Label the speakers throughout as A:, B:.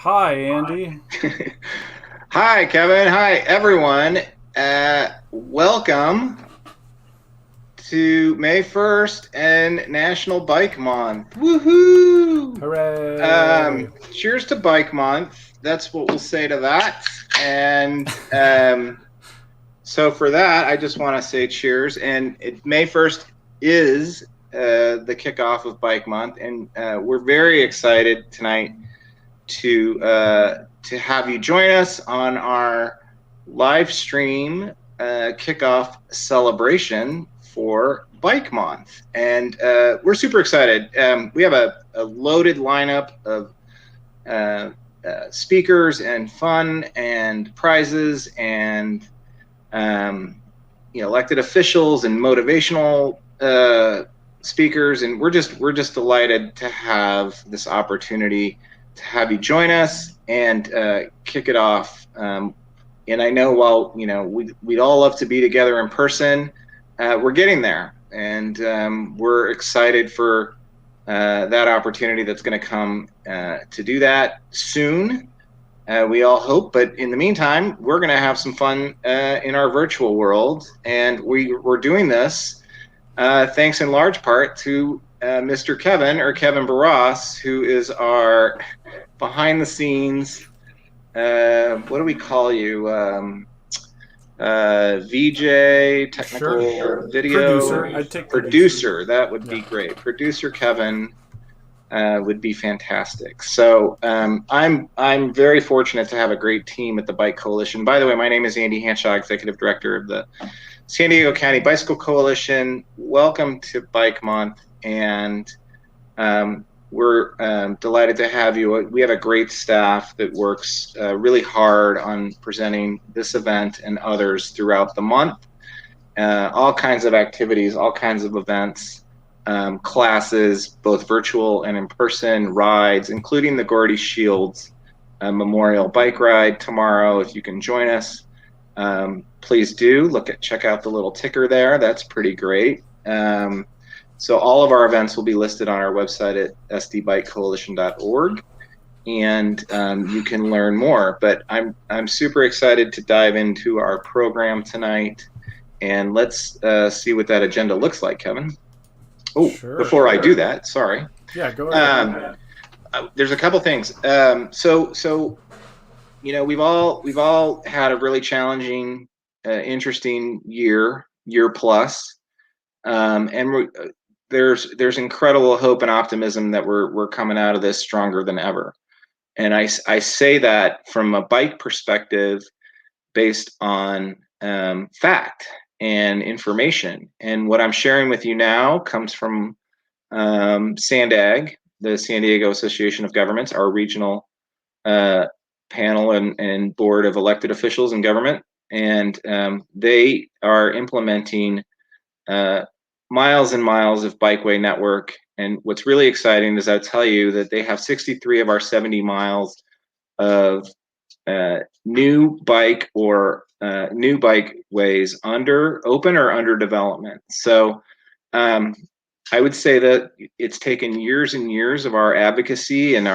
A: Hi, Andy.
B: Hi, Kevin. Hi, everyone. Welcome to May 1st and National Bike Month. Woohoo!
A: Hooray!
B: Cheers to Bike Month. That's what we'll say to that. And so for that, I just want to say cheers. And May 1st is the kickoff of Bike Month. And we're very excited tonight to have you join us on our live stream kickoff celebration for Bike Month. And we're super excited. We have a loaded lineup of speakers and fun and prizes and elected officials and motivational speakers. And we're just delighted to have this opportunity to have you join us and kick it off. And I know while we'd all love to be together in person, we're getting there, and we're excited for that opportunity that's going to come to do that soon. We all hope, but in the meantime, we're going to have some fun in our virtual world, and we're doing this thanks in large part to Mr. Kevin or Kevin Barras, who is our behind the scenes. What do we call you? VJ, technical
A: Sure. Producer.
B: video
A: I'd take producer.
B: producer. That would be
A: Yeah.
B: great. Producer Kevin would be fantastic. So I'm very fortunate to have a great team at the Bike Coalition. By the way, my name is Andy Hanshaw, Executive Director of the San Diego County Bicycle Coalition. Welcome to Bike Month, and we're delighted to have you. We have a great staff that works really hard on presenting this event and others throughout the month. All kinds of activities, all kinds of events, classes, both virtual and in person, rides, including the Gordy Shields Memorial Bike Ride tomorrow. If you can join us, please do check out the little ticker there. That's pretty great. So all of our events will be listed on our website at sdbikecoalition.org, and you can learn more. But I'm super excited to dive into our program tonight, and let's see what that agenda looks like, Kevin. Oh,
A: Sure.
B: before I do that, sorry.
A: Yeah, go ahead.
B: Um, there's a couple things. So we've all had a really challenging, interesting year plus, and there's incredible hope and optimism that we're coming out of this stronger than ever. And I say that from a bike perspective based on fact and information. And what I'm sharing with you now comes from SANDAG, the San Diego Association of Governments, our regional panel and board of elected officials in government. And they are implementing miles and miles of bikeway network. And what's really exciting is I'll tell you that they have 63 of our 70 miles of new bike or new bikeways under open or under development. So I would say that it's taken years and years of our advocacy and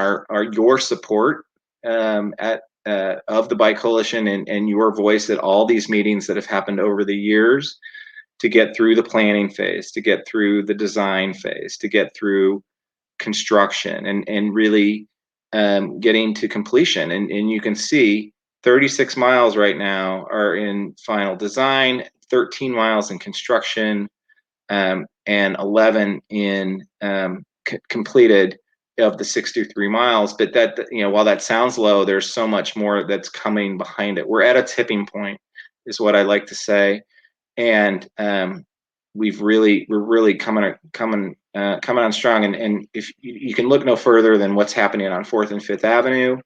B: your support of the Bike Coalition and your voice at all these meetings that have happened over the years to get through the planning phase, to get through the design phase, to get through construction and really getting to completion. And you can see 36 miles right now are in final design, 13 miles in construction, and 11 in completed of the 63 miles. But that, while that sounds low, there's so much more that's coming behind it. We're at a tipping point, is what I like to say. And we're really coming on strong. And if you can look no further than what's happening on 4th and 5th Avenue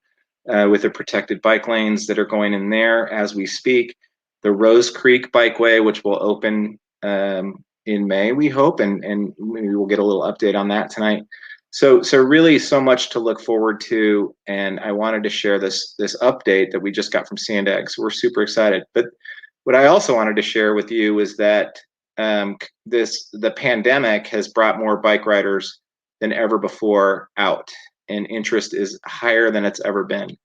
B: with the protected bike lanes that are going in there as we speak, the Rose Creek Bikeway, which will open in May, we hope, and maybe we'll get a little update on that tonight. So really so much to look forward to, and I wanted to share this update that we just got from SANDAG. So we're super excited. But what I also wanted to share with you is that the pandemic has brought more bike riders than ever before out. and interest is higher than it's ever been.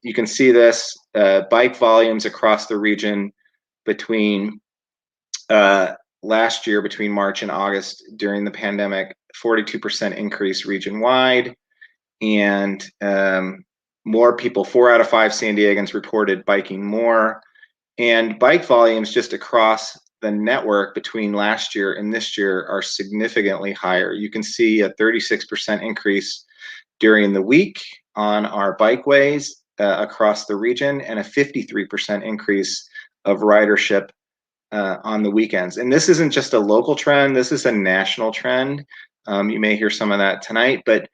B: You can see this bike volumes across the region between last year, between March and August during the pandemic, 42% increase region wide, and more people, 4 out of 5 San Diegans reported biking more, and bike volumes just across the network between last year and this year are significantly higher. You can see a 36% increase during the week on our bikeways across the region, and a 53% increase of ridership on the weekends. And this isn't just a local trend, this is a national trend. You may hear some of that tonight, but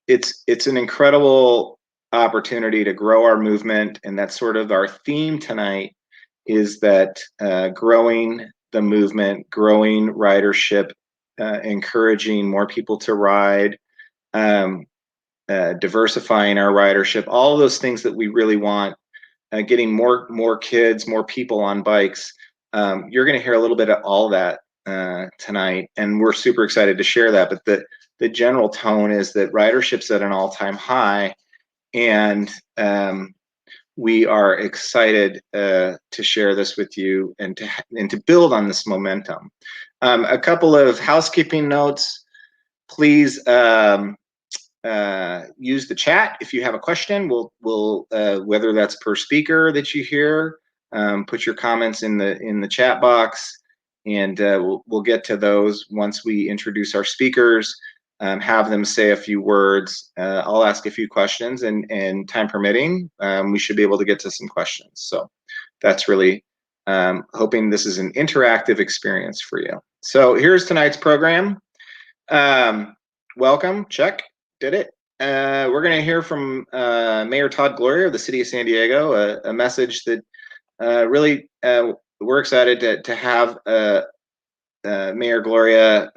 B: it's an incredible opportunity to grow our movement, and that's sort of our theme tonight, is that growing the movement, growing ridership, encouraging more people to ride, diversifying our ridership, all of those things that we really want, getting more kids, more people on bikes. You're going to hear a little bit of all that tonight, and we're super excited to share that. But the general tone is that ridership's at an all-time high, and we are excited to share this with you and to build on this momentum. A couple of housekeeping notes. Please use the chat if you have a question. We'll whether that's per speaker that you hear, put your comments in the chat box, and we'll get to those once we introduce our speakers. Have them say a few words. I'll ask a few questions, and time permitting, we should be able to get to some questions. So that's really hoping this is an interactive experience for you. So here's tonight's program. Welcome, check, did it. We're going to hear from Mayor Todd Gloria of the City of San Diego, a message that really we're excited to have Mayor Gloria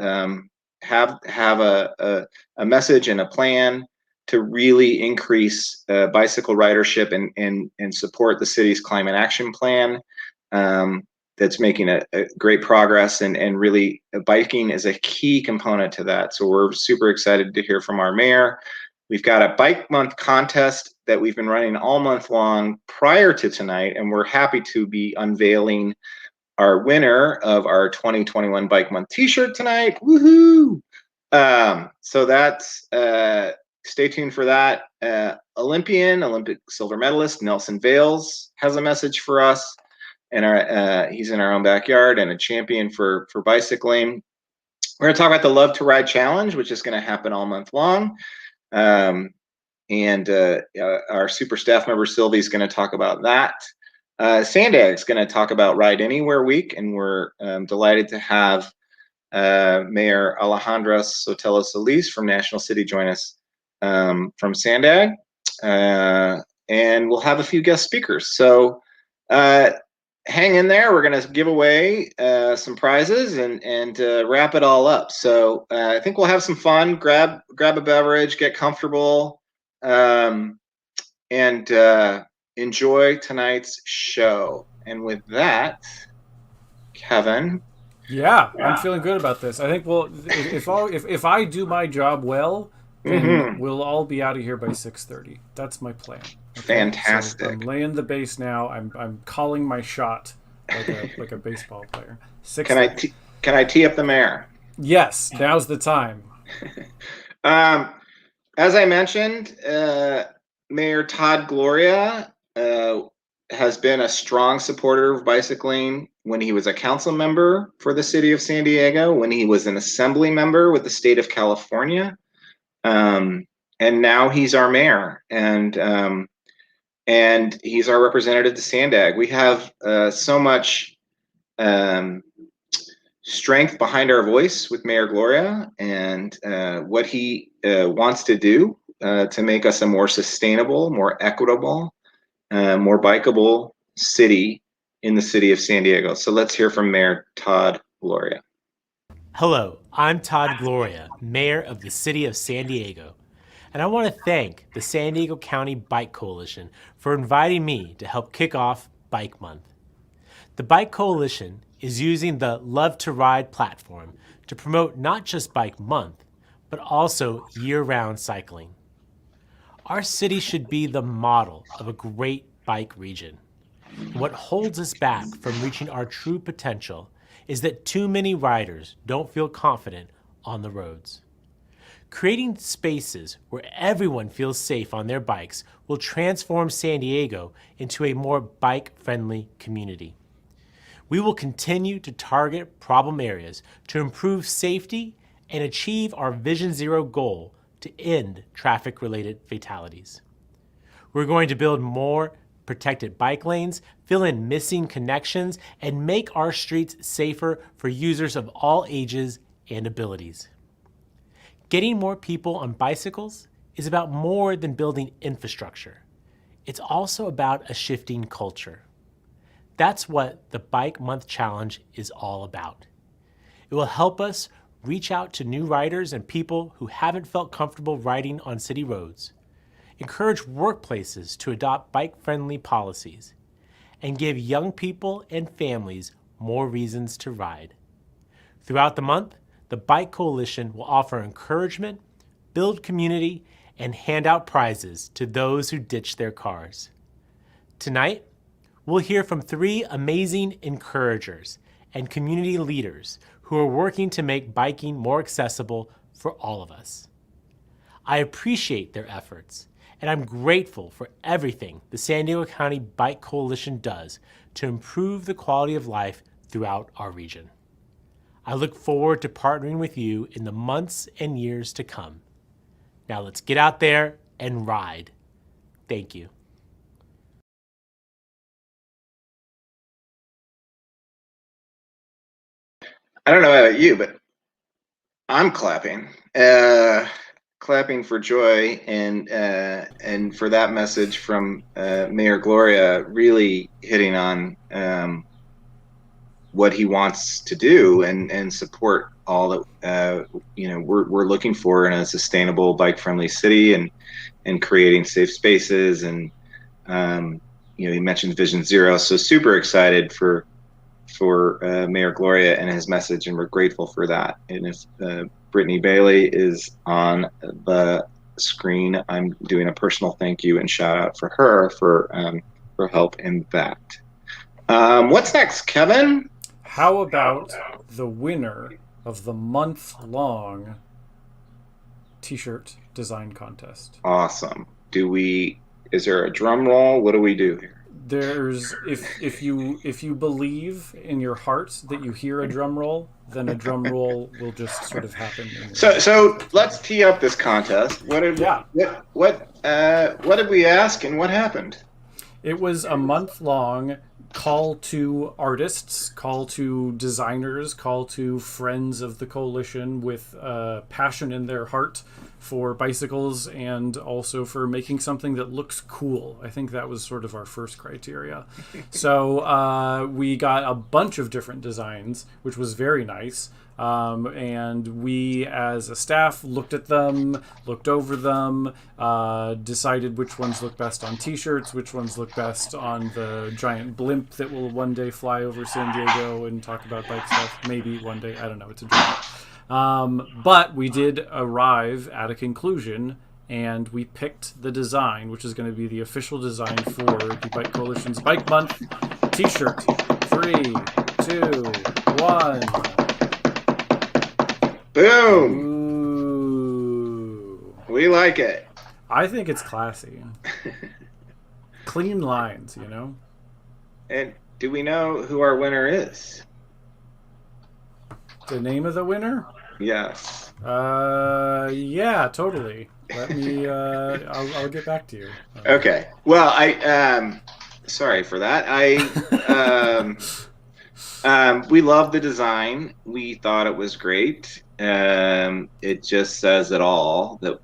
B: have a message and a plan to really increase bicycle ridership and support the city's climate action plan. That's making a great progress, and really biking is a key component to that. So we're super excited to hear from our mayor. We've got a Bike Month contest that we've been running all month long prior to tonight, and we're happy to be unveiling our winner of our 2021 Bike Month t-shirt tonight. Woohoo! So that's stay tuned for that. Olympic silver medalist Nelson Vails has a message for us, and he's in our own backyard, and a champion for bicycling. We're going to talk about the Love to Ride Challenge, which is going to happen all month long. And our super staff member Sylvie is going to talk about that. Sandag's going to talk about Ride Anywhere Week, and we're delighted to have Mayor Alejandra Sotelo-Solis from National City join us from Sandag, and we'll have a few guest speakers. So hang in there. We're going to give away some prizes and wrap it all up. So I think we'll have some fun. Grab a beverage, get comfortable, and enjoy tonight's show. And with that, Kevin.
C: Yeah, I'm feeling good about this. I think if I do my job well, then we'll all be out of here by 6:30. That's my plan. Okay?
B: Fantastic.
C: So I'm laying the base now. I'm calling my shot like a baseball player.
B: Can I tee up the mayor?
C: Yes, now's the time.
B: As I mentioned, Mayor Todd Gloria has been a strong supporter of bicycling when he was a council member for the city of San Diego, when he was an assembly member with the state of California, and now he's our mayor, and he's our representative to Sandag. We have so much strength behind our voice with Mayor Gloria, and what he wants to do to make us a more sustainable, more equitable, more bikeable city in the city of San Diego. So let's hear from Mayor Todd Gloria.
D: Hello, I'm Todd Gloria, Mayor of the City of San Diego, and I want to thank the San Diego County Bike Coalition for inviting me to help kick off Bike Month. The Bike Coalition is using the Love to Ride platform to promote not just Bike Month, but also year-round cycling. Our city should be the model of a great bike region. And what holds us back from reaching our true potential is that too many riders don't feel confident on the roads. Creating spaces where everyone feels safe on their bikes will transform San Diego into a more bike-friendly community. We will continue to target problem areas to improve safety and achieve our Vision Zero goal to end traffic-related fatalities. We're going to build more protected bike lanes, fill in missing connections, and make our streets safer for users of all ages and abilities. Getting more people on bicycles is about more than building infrastructure. It's also about a shifting culture. That's what the Bike Month Challenge is all about. It will help us reach out to new riders and people who haven't felt comfortable riding on city roads, encourage workplaces to adopt bike-friendly policies, and give young people and families more reasons to ride. Throughout the month, the Bike Coalition will offer encouragement, build community, and hand out prizes to those who ditch their cars. Tonight, we'll hear from 3 amazing encouragers and community leaders who are working to make biking more accessible for all of us. I appreciate their efforts, and I'm grateful for everything the San Diego County Bike Coalition does to improve the quality of life throughout our region. I look forward to partnering with you in the months and years to come. Now let's get out there and ride. Thank you.
B: I don't know about you, but I'm clapping. Clapping for joy and for that message from Mayor Gloria, really hitting on what he wants to do and support all that we're looking for in a sustainable bike-friendly city and creating safe spaces and he mentioned Vision Zero, so super excited for Mayor Gloria and his message, and we're grateful for that. And if Brittany Bailey is on the screen, I'm doing a personal thank you and shout out for her for help in that. What's next, Kevin?
C: How about the winner of the month-long t-shirt design contest?
B: Awesome. Is there a drum roll? What do we do here?
C: There's if you believe in your heart that you hear a drum roll, then a drum roll will just sort of happen.
B: So let's tee up this contest. What did we ask and what happened?
C: It was a month-long call to artists, call to designers, call to friends of the coalition with passion in their heart for bicycles and also for making something that looks cool. I think that was sort of our first criteria. So we got a bunch of different designs, which was very nice. And we as a staff looked at them, looked over them, decided which ones look best on t-shirts, which ones look best on the giant blimp that will one day fly over San Diego and talk about bike stuff. Maybe one day, I don't know, it's a dream. But we did arrive at a conclusion, and we picked the design, which is going to be the official design for the Bike Coalition's Bike Month t-shirt. 3, 2, 1.
B: Boom!
C: Ooh.
B: We like it.
C: I think it's classy. Clean lines, you know?
B: And do we know who our winner is?
C: The name of the winner?
B: Yes.
C: Yeah, totally. Let me, I'll get back to you.
B: Okay. Well, sorry for that. We love the design. We thought it was great. It just says it all that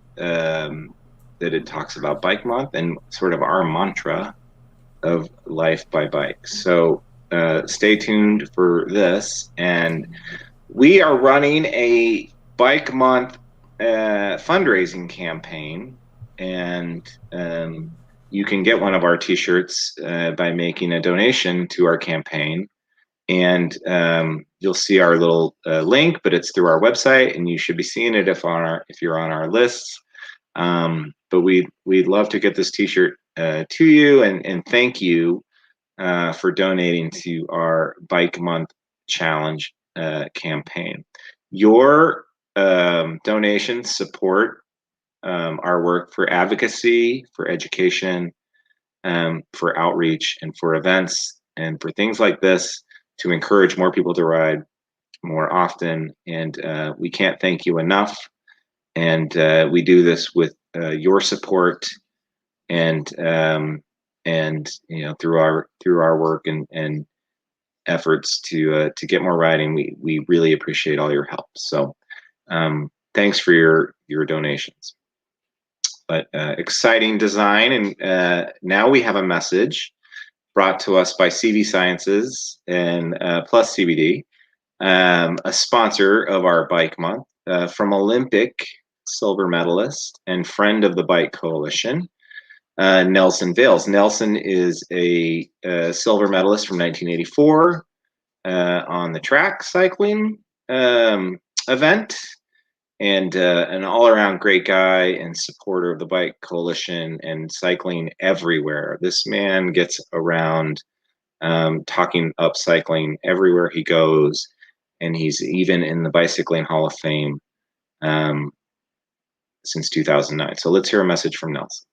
B: it talks about Bike Month and sort of our mantra of life by bike. So stay tuned for this. And we are running a Bike Month fundraising campaign, and you can get one of our t-shirts by making a donation to our campaign. And you'll see our little link, but it's through our website, and you should be seeing it if you're on our lists. But we'd love to get this T-shirt to you, and thank you for donating to our Bike Month Challenge campaign. Your donations support our work for advocacy, for education, for outreach, and for events, and for things like this to encourage more people to ride more often. And we can't thank you enough. And we do this with your support, and through our work and efforts to get more riding. We really appreciate all your help. So thanks for your donations. But exciting design, and now we have a message brought to us by CV Sciences and Plus CBD, a sponsor of our Bike Month, from Olympic silver medalist and friend of the Bike Coalition, Nelson Vails. Nelson is a silver medalist from 1984 on the track cycling event, and an all-around great guy and supporter of the Bike Coalition and cycling everywhere. This man gets around talking up cycling everywhere he goes, and he's even in the Bicycling Hall of Fame since 2009. So let's hear a message from Nelson.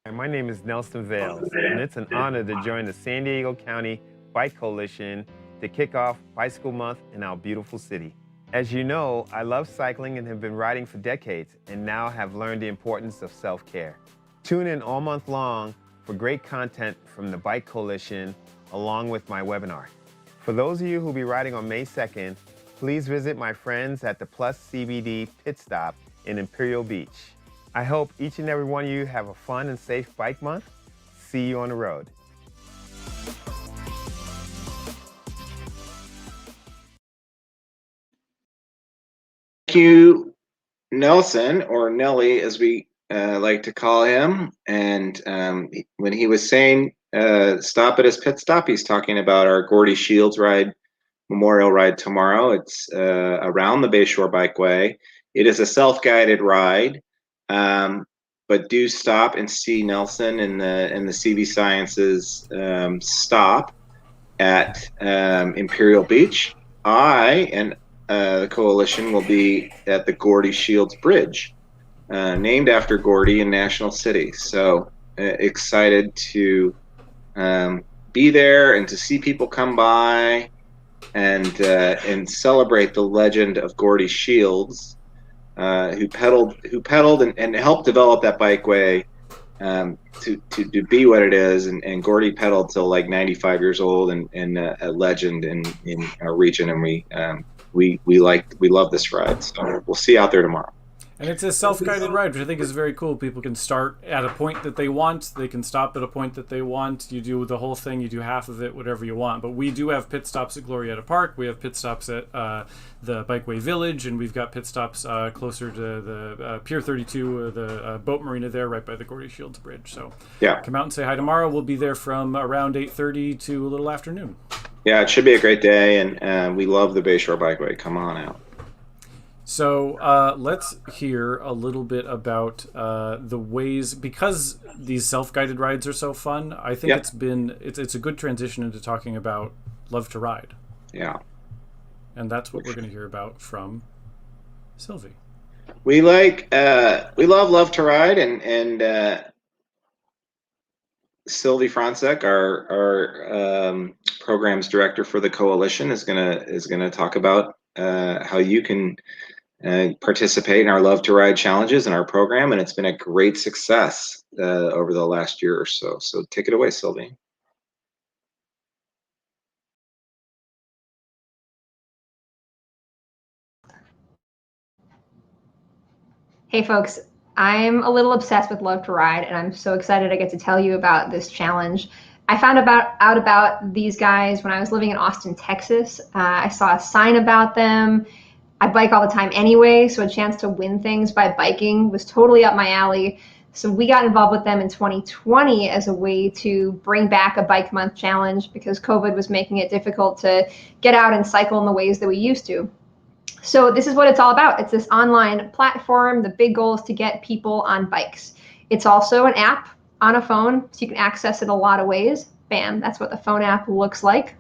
E: My name is Nelson Vails, and it's an honor to join the San Diego County Bike Coalition to kick off Bicycle Month in our beautiful city. As you know, I love cycling and have been riding for decades, and now have learned the importance of self-care. Tune in all month long for great content from the Bike Coalition, along with my webinar. For those of you who will be riding on May 2nd, please visit my friends at the Plus CBD Pit Stop in Imperial Beach. I hope each and every one of you have a fun and safe bike month. See you on the road.
B: Thank you, Nelson, or Nelly, as we like to call him. And when he was saying stop at his pit stop, he's talking about our Gordy Shields ride, memorial ride tomorrow. It's around the Bayshore Bikeway. It is a self-guided ride, but do stop and see Nelson in the CV Sciences stop at Imperial Beach. I and the coalition will be at the Gordy Shields Bridge, named after Gordy in National City. So excited to be there and to see people come by and celebrate the legend of Gordy Shields, who pedaled and helped develop that bikeway to be what it is. And Gordy pedaled till like 95 years old, and a legend in our region. And we love this ride. So we'll see you out there tomorrow.
C: And it's a self-guided ride, which I think is very cool. People can start at a point that they want. They can stop at a point that they want. You do the whole thing. You do half of it, whatever you want. But we do have pit stops at Gloria Park. We have pit stops at the Bikeway Village, and we've got pit stops closer to the Pier 32, the boat marina there, right by the Gordy Shields Bridge. So
B: yeah,
C: come out and say hi tomorrow. We'll be there from around 8:30 to a little after noon.
B: Yeah, it should be a great day, and we love the Bayshore Bikeway. Come on out.
C: So let's hear a little bit about the ways, because these self-guided rides are so fun. I think it's a good transition into talking about Love to Ride. Yeah, and that's what we're going to hear about from Sylvie.
B: We love to Ride, and Sylvie Froncek, our programs director for the coalition, is gonna talk about how you can participate in our Love to Ride challenges in our program, and it's been a great success over the last year or so. So take it away, Sylvie.
F: Hey folks, I'm a little obsessed with Love to Ride, and I'm so excited I get to tell you about this challenge. I found out about these guys when I was living in Austin, Texas. I saw a sign about them. I bike all the time anyway, so a chance to win things by biking was totally up my alley. So we got involved with them in 2020 as a way to bring back a bike month challenge because COVID was making it difficult to get out and cycle in the ways that we used to. So this is what it's all about. It's this online platform. The big goal is to get people on bikes. It's also an app on a phone, so you can access it a lot of ways. Bam, that's what the phone app looks like.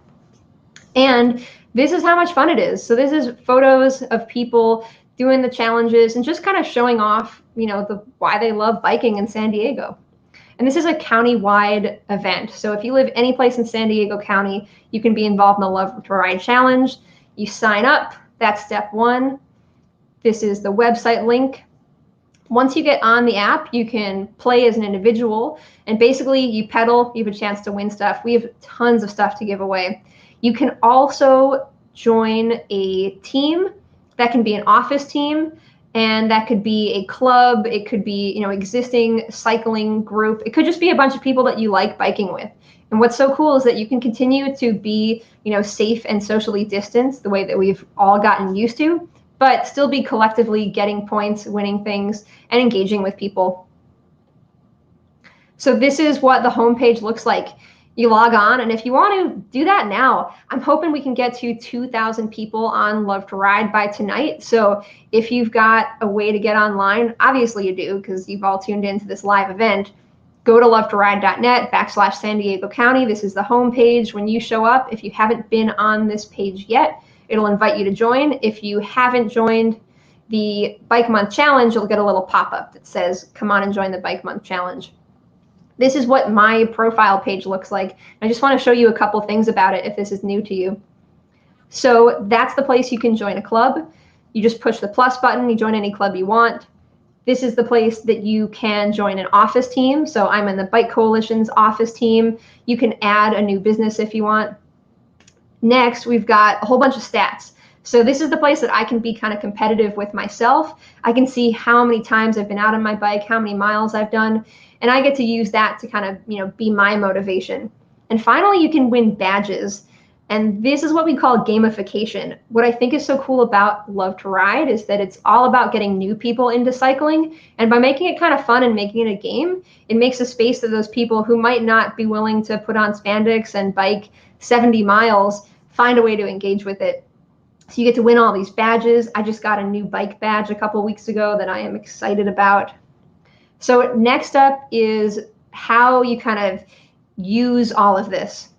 F: And this is how much fun it is. So this is photos of people doing the challenges and just kind of showing off, why they love biking in San Diego. And this is a county-wide event. So if you live any place in San Diego County, you can be involved in the Love to Ride Challenge. You sign up. That's step one. This is the website link. Once you get on the app, you can play as an individual. And basically, you pedal, you have a chance to win stuff. We have tons of stuff to give away. You can also join a team. That can be an office team, and that could be a club. It could be, existing cycling group. It could just be a bunch of people that you like biking with. And what's so cool is that you can continue to be, safe and socially distanced the way that we've all gotten used to, but still be collectively getting points, winning things, and engaging with people. So this is what the homepage looks like. You log on, and if you want to do that now, I'm hoping we can get to 2,000 people on Love to Ride by tonight. So if you've got a way to get online, obviously you do because you've all tuned into this live event, go to lovetoride.net/San Diego County. This is the homepage. When you show up, if you haven't been on this page yet, it'll invite you to join. If you haven't joined the Bike Month Challenge, you'll get a little pop-up that says, come on and join the Bike Month Challenge. This is what my profile page looks like. I just want to show you a couple things about it if this is new to you. So that's the place you can join a club. You just push the plus button, you join any club you want. This is the place that you can join an office team. So I'm in the Bike Coalition's office team. You can add a new business if you want. Next, we've got a whole bunch of stats. So this is the place that I can be kind of competitive with myself. I can see how many times I've been out on my bike, how many miles I've done, and I get to use that to kind of, be my motivation. And finally, you can win badges. And this is what we call gamification. What I think is so cool about Love to Ride is that it's all about getting new people into cycling. And by making it kind of fun and making it a game, it makes a space for those people who might not be willing to put on spandex and bike 70 miles, find a way to engage with it. So you get to win all these badges. I just got a new bike badge a couple weeks ago that I am excited about. So next up is how you kind of use all of this.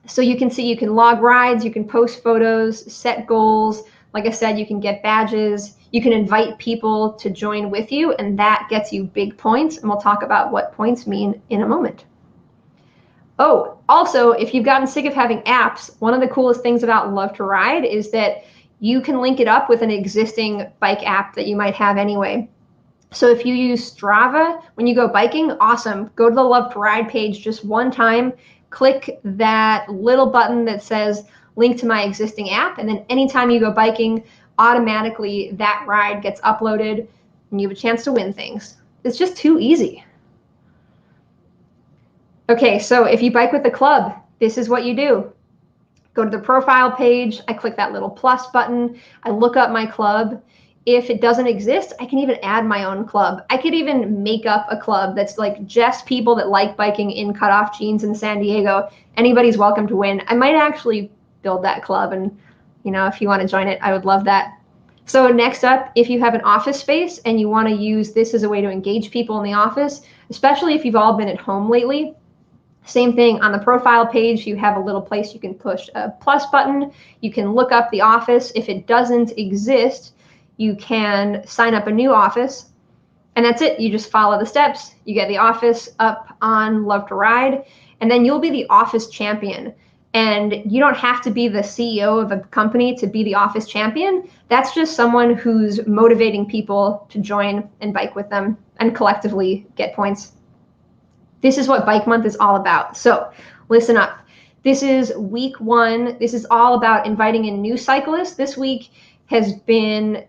F: So you can see you can log rides, you can post photos, set goals. Like I said, you can get badges. You can invite people to join with you, and that gets you big points. And we'll talk about what points mean in a moment. Oh, also, if you've gotten sick of having apps, one of the coolest things about Love to Ride is that you can link it up with an existing bike app that you might have anyway. So if you use Strava when you go biking, awesome. Go to the Love to Ride page just one time, click that little button that says link to my existing app, and then anytime you go biking, automatically that ride gets uploaded and you have a chance to win things. It's just too easy. Okay, so if you bike with the club, this is what you do. Go to the profile page, I click that little plus button, I look up my club. If it doesn't exist, I can even add my own club. I could even make up a club that's like just people that like biking in cutoff jeans in San Diego. Anybody's welcome to win. I might actually build that club, and if you want to join it, I would love that. So next up, if you have an office space and you want to use this as a way to engage people in the office, especially if you've all been at home lately, same thing on the profile page, you have a little place you can push a plus button. You can look up the office. If it doesn't exist, you can sign up a new office, and that's it. You just follow the steps. You get the office up on Love to Ride, and then you'll be the office champion. And you don't have to be the CEO of a company to be the office champion. That's just someone who's motivating people to join and bike with them and collectively get points. This is what Bike Month is all about. So listen up. This is week 1. This is all about inviting in new cyclists. This week has been,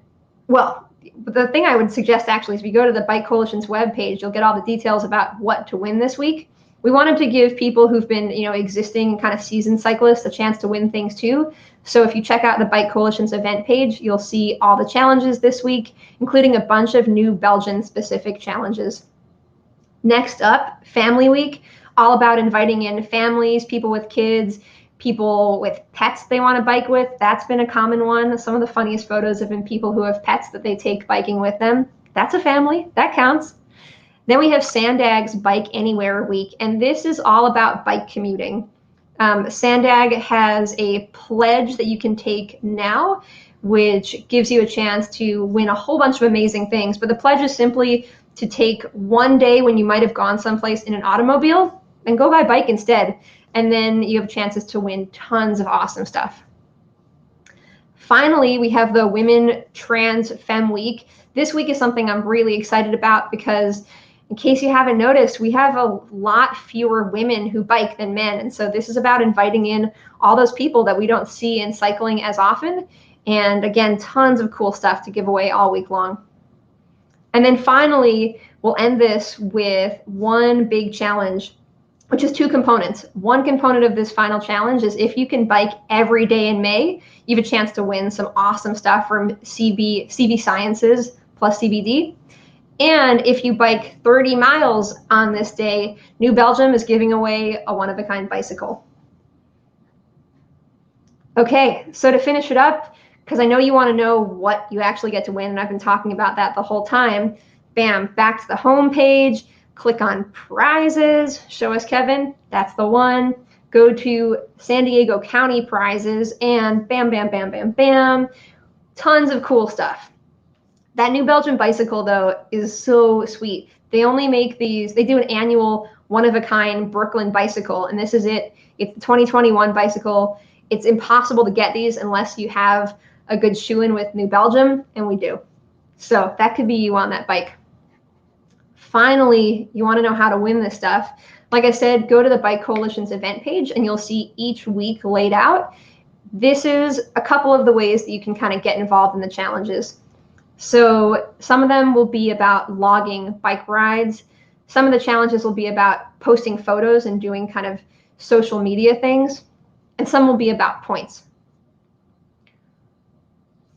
F: well, the thing I would suggest actually is if you go to the Bike Coalition's webpage, you'll get all the details about what to win this week. We wanted to give people who've been, existing kind of seasoned cyclists a chance to win things too. So if you check out the Bike Coalition's event page, you'll see all the challenges this week, including a bunch of new Belgian specific challenges. Next up, Family Week, all about inviting in families, people with kids, people with pets they want to bike with. That's been a common one. Some of the funniest photos have been people who have pets that they take biking with them. That's a family. That counts. Then we have Sandag's Bike Anywhere Week, and this is all about bike commuting. Sandag has a pledge that you can take now, which gives you a chance to win a whole bunch of amazing things. But the pledge is simply to take one day when you might have gone someplace in an automobile and go by bike instead. And then you have chances to win tons of awesome stuff. Finally, we have the Women Trans Femme Week. This week is something I'm really excited about because, in case you haven't noticed, we have a lot fewer women who bike than men. And so this is about inviting in all those people that we don't see in cycling as often. And again, tons of cool stuff to give away all week long. And then finally, we'll end this with one big challenge, which is 2 components. One component of this final challenge is if you can bike every day in May, you have a chance to win some awesome stuff from CV Sciences plus CBD. And if you bike 30 miles on this day, New Belgium is giving away a one-of-a-kind bicycle. Okay, so to finish it up, because I know you want to know what you actually get to win, and I've been talking about that the whole time, bam, back to the home page, click on prizes, show us Kevin, that's the one. Go to San Diego County prizes, and bam, bam, bam, bam, bam, tons of cool stuff. That New Belgium bicycle, though, is so sweet. They only make these, they do an annual one-of-a-kind Brooklyn bicycle, and this is it. It's the 2021 bicycle. It's impossible to get these unless you have a good shoe-in with New Belgium, and we do. So that could be you on that bike. Finally, you want to know how to win this stuff. Like I said, go to the Bike Coalition's event page, and you'll see each week laid out. This is a couple of the ways that you can kind of get involved in the challenges. So some of them will be about logging bike rides. Some of the challenges will be about posting photos and doing kind of social media things. And some will be about points.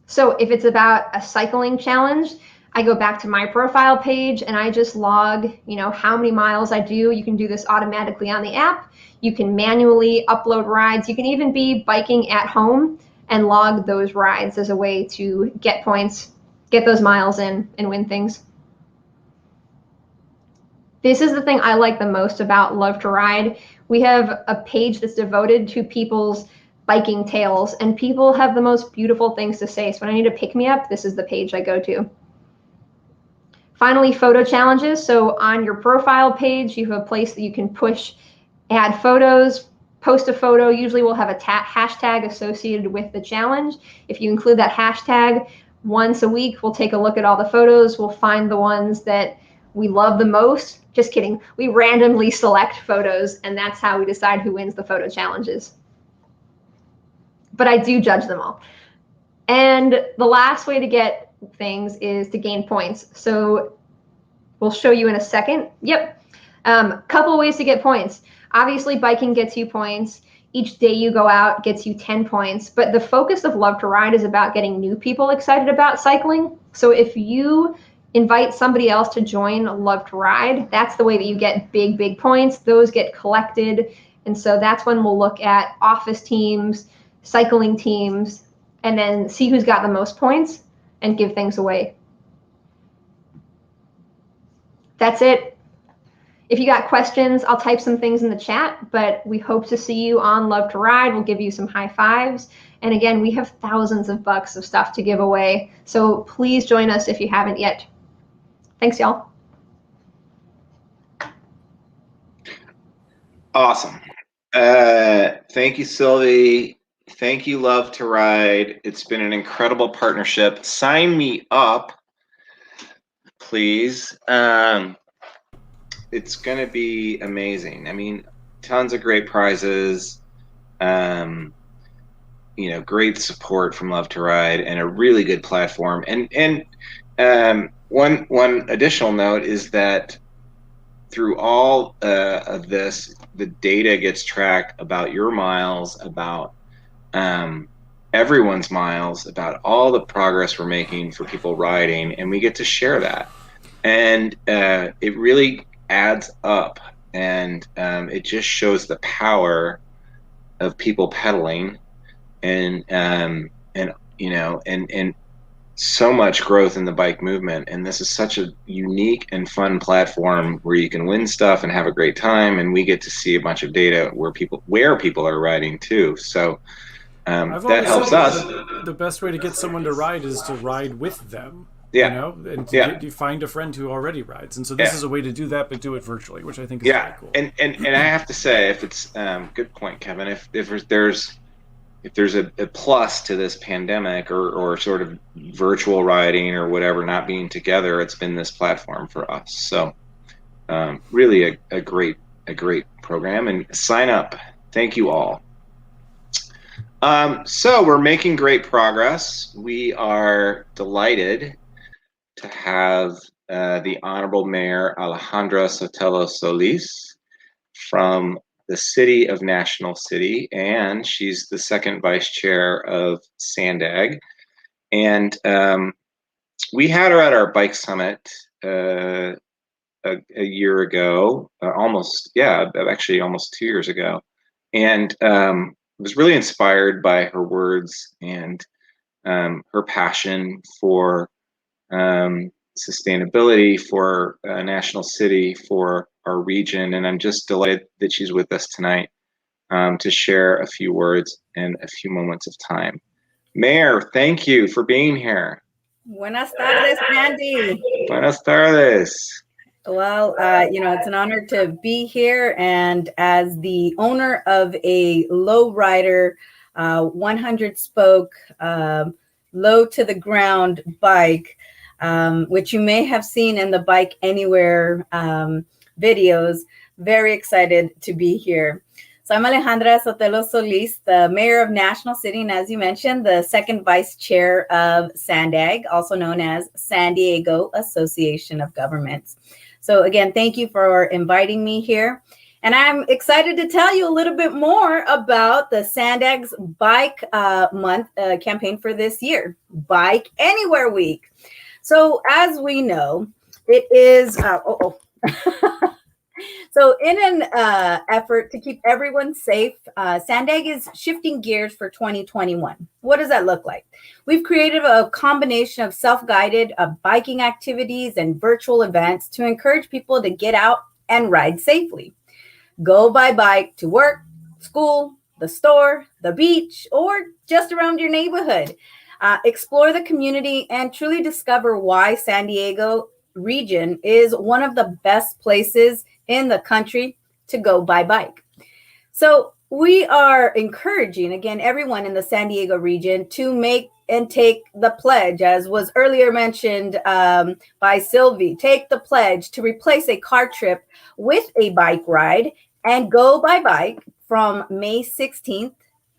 F: So if it's about a cycling challenge, I go back to my profile page and I just log, how many miles I do. You can do this automatically on the app. You can manually upload rides. You can even be biking at home and log those rides as a way to get points, get those miles in, and win things. This is the thing I like the most about Love to Ride. We have a page that's devoted to people's biking tales, and people have the most beautiful things to say. So when I need a pick-me-up, this is the page I go to. Finally, photo challenges. So on your profile page, you have a place that you can push, add photos, post a photo. Usually we'll have a hashtag associated with the challenge. If you include that hashtag, once a week, we'll take a look at all the photos. We'll find the ones that we love the most. Just kidding. We randomly select photos, and that's how we decide who wins the photo challenges. But I do judge them all. And the last way to get things is to gain points. So we'll show you in a second. Yep. Couple ways to get points. Obviously, biking gets you points. Each day you go out gets you 10 points. But the focus of Love to Ride is about getting new people excited about cycling. So if you invite somebody else to join Love to Ride, that's the way that you get big, big points. Those get collected. And so that's when we'll look at office teams, cycling teams, and then see who's got the most points and give things away. That's it. If you got questions, I'll type some things in the chat, but we hope to see you on Love to Ride. We'll give you some high fives. And again, we have thousands of bucks of stuff to give away. So please join us if you haven't yet. Thanks, y'all.
B: Awesome. Thank you, Sylvie. Thank you, Love to Ride. It's been an incredible partnership. Sign me up, please. It's going to be amazing. I mean, tons of great prizes, great support from Love to Ride, and a really good platform. And one additional note is that through all of this, the data gets tracked about your miles, about everyone's miles, about all the progress we're making for people riding, and we get to share that. And it really adds up, and it just shows the power of people pedaling, and so much growth in the bike movement. And this is such a unique and fun platform where you can win stuff and have a great time, and we get to see a bunch of data where people are riding too. So that helps us.
C: The best way to get someone to ride is to ride with them.
B: Yeah.
C: You know, and you find a friend who already rides, and so this is a way to do that, but do it virtually, which I think is very cool.
B: And I have to say, if it's good point, Kevin. If there's a plus to this pandemic or sort of virtual riding or whatever, not being together, it's been this platform for us. So really a great program, and sign up. Thank you all. So we're making great progress. We are delighted to have the Honorable Mayor Alejandra Sotelo-Solis from the city of National City, and she's the second vice chair of SANDAG. And we had her at our bike summit a year ago, almost 2 years ago, and was really inspired by her words and her passion for sustainability, for National City, for our region. And I'm just delighted that she's with us tonight to share a few words and a few moments of time. Mayor, thank you for being here.
G: Buenas tardes, Andy.
B: Buenas tardes.
G: Well, it's an honor to be here. And as the owner of a lowrider, 100 spoke, low to the ground bike, which you may have seen in the Bike Anywhere videos, very excited to be here. So I'm Alejandra Sotelo-Solis, the mayor of National City, and as you mentioned, the second vice chair of SANDAG, also known as San Diego Association of Governments. So again, thank you for inviting me here. And I'm excited to tell you a little bit more about the SANDAG's Bike Month campaign for this year, Bike Anywhere Week. So as we know, it is, so in an effort to keep everyone safe, SANDAG is shifting gears for 2021. What does that look like? We've created a combination of self-guided biking activities and virtual events to encourage people to get out and ride safely. Go by bike to work, school, the store, the beach, or just around your neighborhood. Explore the community and truly discover why San Diego region is one of the best places in the country to go by bike. So we are encouraging, again, everyone in the San Diego region to make and take the pledge, as was earlier mentioned by Sylvie. Take the pledge to replace a car trip with a bike ride and go by bike from May 16th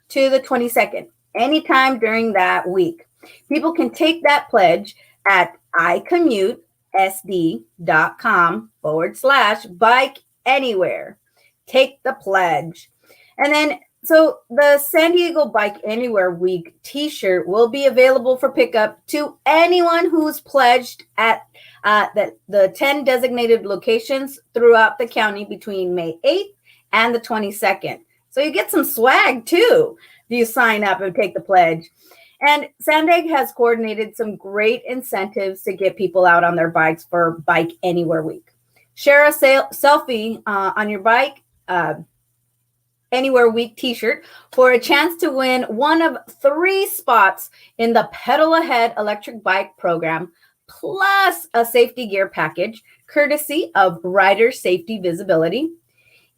G: to the 22nd, anytime during that week. People can take that pledge at iCommuteSD.com/bike anywhere. Take the pledge. And then, so the San Diego Bike Anywhere Week t-shirt will be available for pickup to anyone who's pledged at the 10 designated locations throughout the county between May 8th and the 22nd. So you get some swag too if you sign up and take the pledge. And SANDAG has coordinated some great incentives to get people out on their bikes for Bike Anywhere Week. Share a selfie on your Bike Anywhere Week t-shirt for a chance to win one of 3 spots in the Pedal Ahead electric bike program, plus a safety gear package, courtesy of Rider Safety Visibility.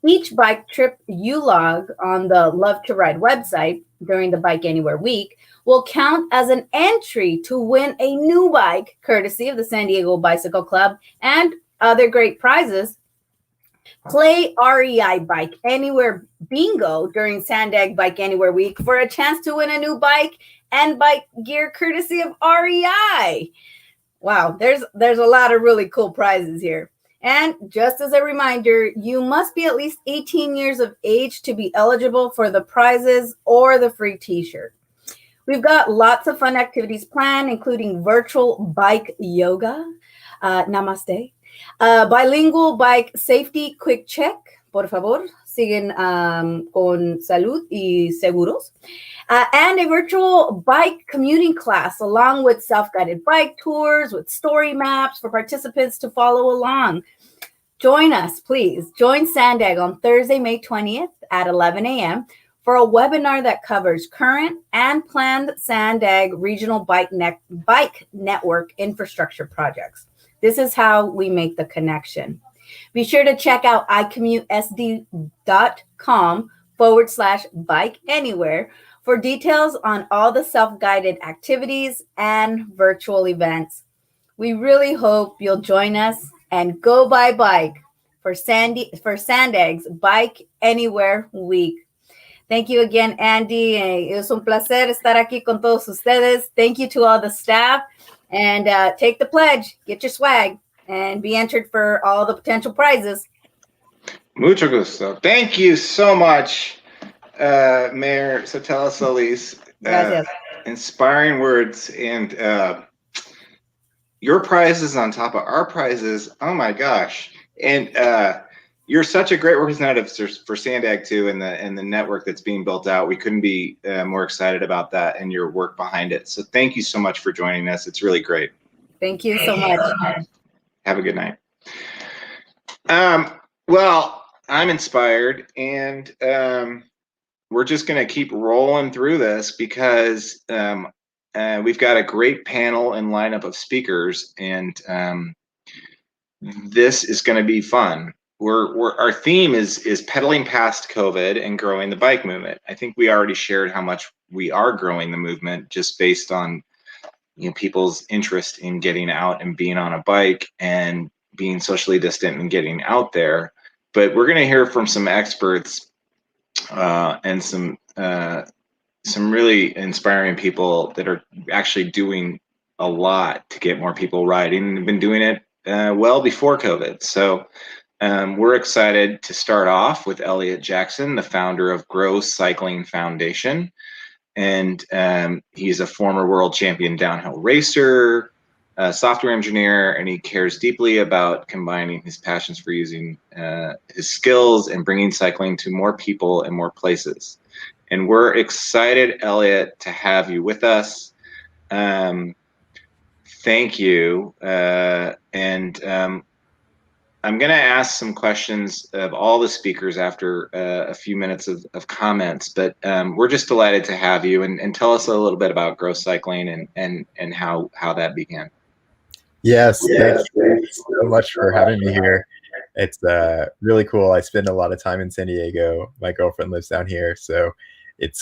G: Each bike trip you log on the Love to Ride website during the Bike Anywhere Week will count as an entry to win a new bike, courtesy of the San Diego Bicycle Club, and other great prizes. Play REI Bike Anywhere Bingo during SANDAG Bike Anywhere Week for a chance to win a new bike and bike gear courtesy of REI. Wow, there's a lot of really cool prizes here. And just as a reminder, you must be at least 18 years of age to be eligible for the prizes or the free t-shirt. We've got lots of fun activities planned, including virtual bike yoga, namaste, Bilingual bike safety quick check, por favor. Siguen con salud y seguros. And a virtual bike commuting class along with self-guided bike tours with story maps for participants to follow along. Join us, please. Join Sandag on Thursday, May 20th at 11 a.m. for a webinar that covers current and planned Sandag regional bike network infrastructure projects. This is how we make the connection. Be sure to check out iCommuteSD.com/bike anywhere for details on all the self-guided activities and virtual events. We really hope you'll join us and go by bike for Sandag's Bike Anywhere Week. Thank you again, Andy. Es un placer estar aquí con todos ustedes. Thank you to all the staff. And take the pledge, get your swag, and be entered for all the potential prizes.
B: Mucho gusto. Thank you so much, Mayor Sotelo-Solis.
G: Gracias.
B: Inspiring words, and your prizes on top of our prizes. Oh my gosh! And you're such a great representative for Sandag too, and the network that's being built out. We couldn't be more excited about that and your work behind it. So thank you so much for joining us. It's really great.
G: Thank you so much.
B: Have a good night. Well, I'm inspired, and we're just going to keep rolling through this because we've got a great panel and lineup of speakers, and this is going to be fun. Our theme is pedaling past COVID and growing the bike movement. I think we already shared how much we are growing the movement just based on people's interest in getting out and being on a bike and being socially distant and getting out there. But we're going to hear from some experts and some really inspiring people that are actually doing a lot to get more people riding and been doing it well before COVID. So we're excited to start off with Eliot Jackson, the founder of Grow Cycling Foundation. And he's a former world champion downhill racer, a software engineer, and he cares deeply about combining his passions for using his skills and bringing cycling to more people and more places. And we're excited, Eliot, to have you with us. Thank you. I'm going to ask some questions of all the speakers after a few minutes of comments, but we're just delighted to have you, and tell us a little bit about Grow Cycling and how that began.
H: Yes, thank you so much for having me here. It's really cool. I spend a lot of time in San Diego. My girlfriend lives down here, so it's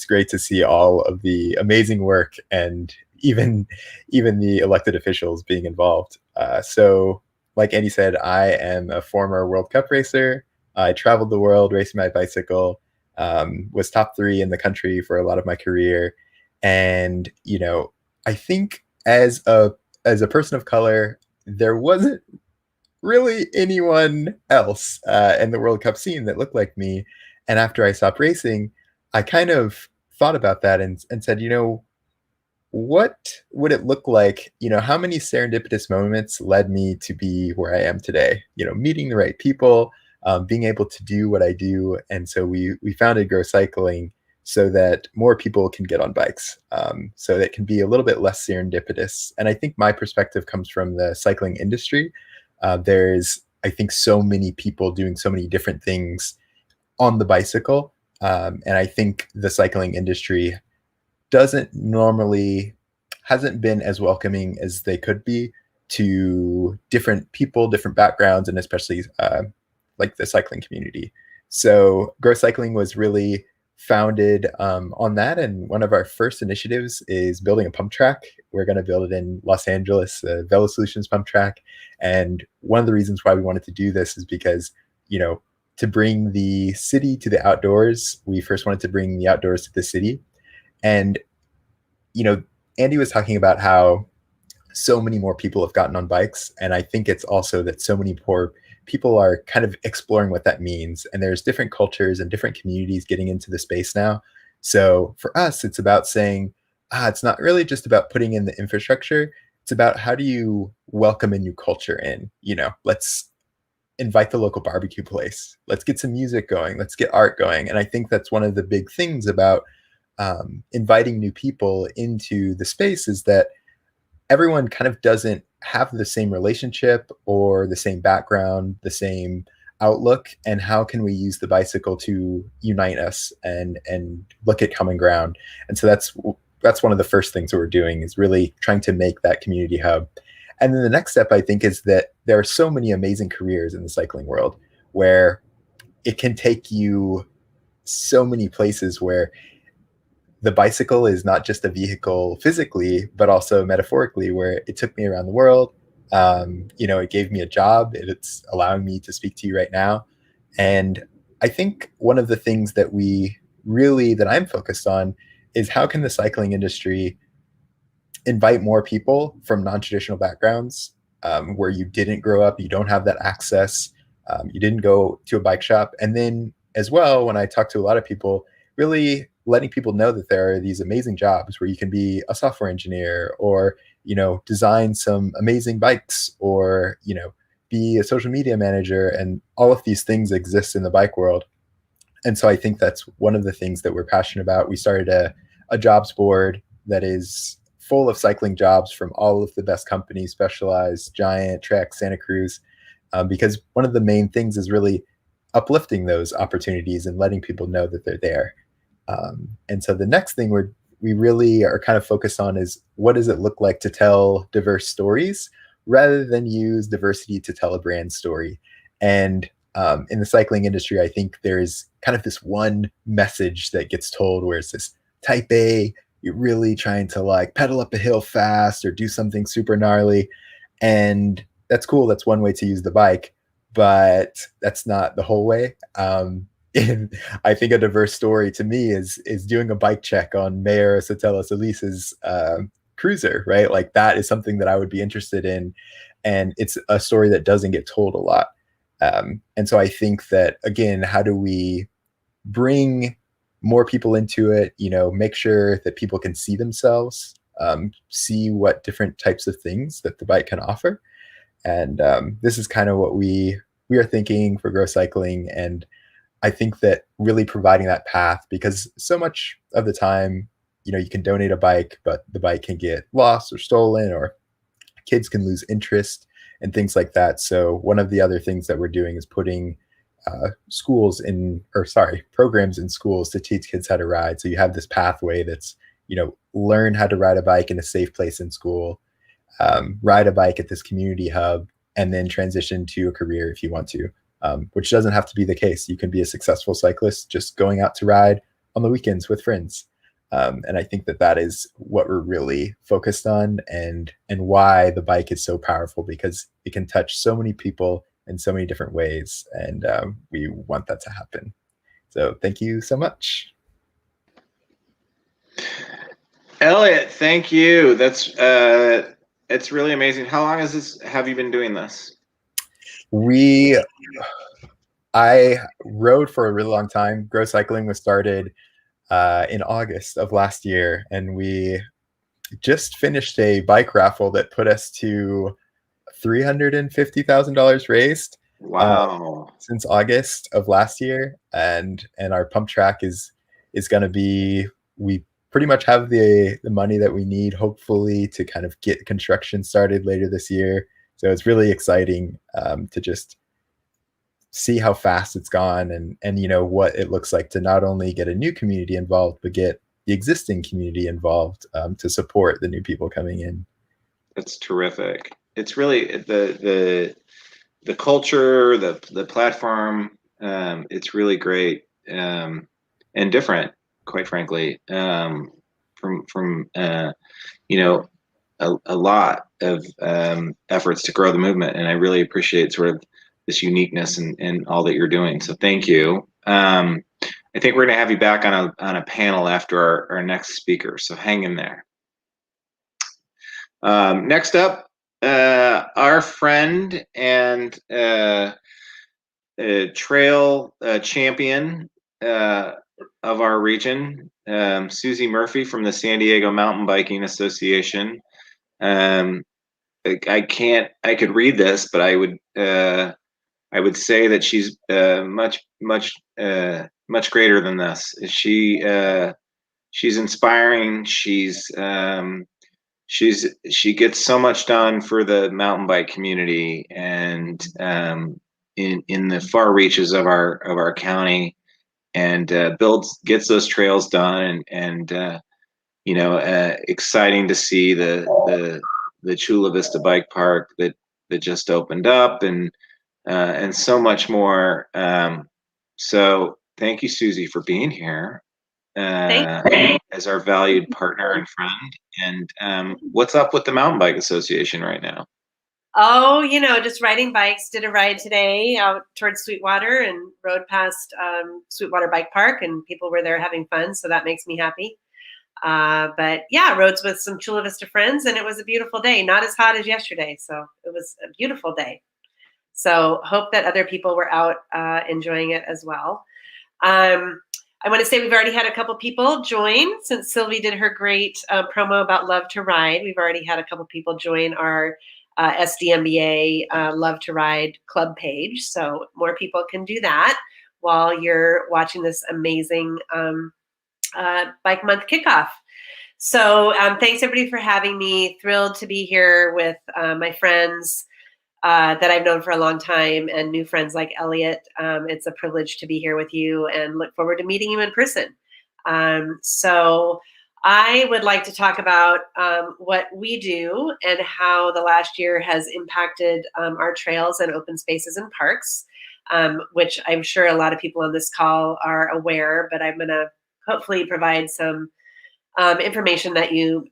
H: great to see all of the amazing work and even the elected officials being involved. So like Andy said, I am a former World Cup racer. I traveled the world racing my bicycle, was top 3 in the country for a lot of my career. And, I think as a person of color, there wasn't really anyone else in the World Cup scene that looked like me. And after I stopped racing, I kind of thought about that and said, what would it look like? How many serendipitous moments led me to be where I am today? Meeting the right people, being able to do what I do. And so we founded Grow Cycling so that more people can get on bikes, so that it can be a little bit less serendipitous. And I think my perspective comes from the cycling industry. There's, I think, so many people doing so many different things on the bicycle. And I think the cycling industry hasn't been as welcoming as they could be to different people, different backgrounds, and especially like the cycling community. So Grow Cycling was really founded on that. And one of our first initiatives is building a pump track. We're going to build it in Los Angeles, the Velo Solutions pump track. And one of the reasons why we wanted to do this is because, to bring the city to the outdoors, we first wanted to bring the outdoors to the city. And, Andy was talking about how so many more people have gotten on bikes. And I think it's also that so many poor people are kind of exploring what that means. And there's different cultures and different communities getting into the space now. So for us, it's about saying, it's not really just about putting in the infrastructure. It's it's about how do you welcome a new culture in, let's invite the local barbecue place. Let's get some music going. Let's get art going. And I think that's one of the big things about inviting new people into the space is that everyone kind of doesn't have the same relationship or the same background, the same outlook. And how can we use the bicycle to unite us and look at common ground? And so that's one of the first things that we're doing, is really trying to make that community hub. And then the next step, I think, is that there are so many amazing careers in the cycling world where it can take you so many places where the bicycle is not just a vehicle physically, but also metaphorically, where it took me around the world. It gave me a job. It's allowing me to speak to you right now. And I think one of the things that I'm focused on is how can the cycling industry invite more people from non-traditional backgrounds, where you didn't grow up, you don't have that access, you didn't go to a bike shop. And then as well, when I talk to a lot of people, really letting people know that there are these amazing jobs where you can be a software engineer or, design some amazing bikes or, be a social media manager, and all of these things exist in the bike world. And so I think that's one of the things that we're passionate about. We started a jobs board that is full of cycling jobs from all of the best companies, Specialized, Giant, Trek, Santa Cruz, because one of the main things is really uplifting those opportunities and letting people know that they're there. And so the next thing we really are kind of focused on is, what does it look like to tell diverse stories rather than use diversity to tell a brand story? And in the cycling industry, I think there's kind of this one message that gets told where it's this type A, you're really trying to pedal up a hill fast or do something super gnarly. And that's cool. That's one way to use the bike, but that's not the whole way. And I think a diverse story to me is doing a bike check on Mayor Sotelo-Solis's cruiser, right? That is something that I would be interested in. And it's a story that doesn't get told a lot. And so I think that, again, how do we bring more people into it, make sure that people can see themselves, see what different types of things that the bike can offer. And this is kind of what we are thinking for Grow Cycling. And I think that really providing that path, because so much of the time, you can donate a bike, but the bike can get lost or stolen, or kids can lose interest and things like that. So one of the other things that we're doing is putting programs in schools to teach kids how to ride. So you have this pathway that's, learn how to ride a bike in a safe place in school, ride a bike at this community hub, and then transition to a career if you want to, which doesn't have to be the case. You can be a successful cyclist just going out to ride on the weekends with friends. And I think that is what we're really focused on, and why the bike is so powerful, because it can touch so many people in so many different ways. And we want that to happen. So thank you so much.
B: Eliot, thank you. That's it's really amazing. How long have you been doing this?
H: I rode for a really long time. Grow Cycling was started in August of last year, and we just finished a bike raffle that put us to $350,000 raised.
B: Wow.
H: Since August of last year, and our pump track is going to be, we pretty much have the money that we need, hopefully, to kind of get construction started later this year. So it's really exciting to just see how fast it's gone, and what it looks like to not only get a new community involved, but get the existing community involved to support the new people coming in. That's
B: terrific. It's really the culture, the platform. It's really great and different, quite frankly, from a lot of efforts to grow the movement. And I really appreciate sort of this uniqueness and all that you're doing. So thank you. I think we're going to have you back on a panel after our next speaker. So hang in there. Next up, our friend and trail champion of our region, Susie Murphy from the San Diego Mountain Biking Association. I could read this, but I would say that she's much greater than this. She's inspiring. She gets so much done for the mountain bike community, and in the far reaches of our county, and gets those trails done, and exciting to see the Chula Vista Bike Park that just opened up, and so much more. So thank you, Susie, for being here as our valued partner and friend. And what's up with the Mountain Bike Association right now?
I: Oh, just riding bikes. Did a ride today out towards Sweetwater and rode past Sweetwater Bike Park, and people were there having fun. So that makes me happy. But yeah, roads with some Chula Vista friends, and it was a beautiful day. Not as hot as yesterday, so it was a beautiful day. So hope that other people were out enjoying it as well. I want to say we've already had a couple people join since Sylvie did her great promo about Love to Ride. We've already had a couple people join our SDMBA Love to Ride club page. So more people can do that while you're watching this amazing Bike Month kickoff. So thanks everybody for having me. Thrilled to be here with my friends that I've known for a long time, and new friends like Eliot. It's a privilege to be here with you, and look forward to meeting you in person. So I would like to talk about what we do and how the last year has impacted our trails and open spaces and parks, which I'm sure a lot of people on this call are aware, but I'm going to hopefully provide some information that you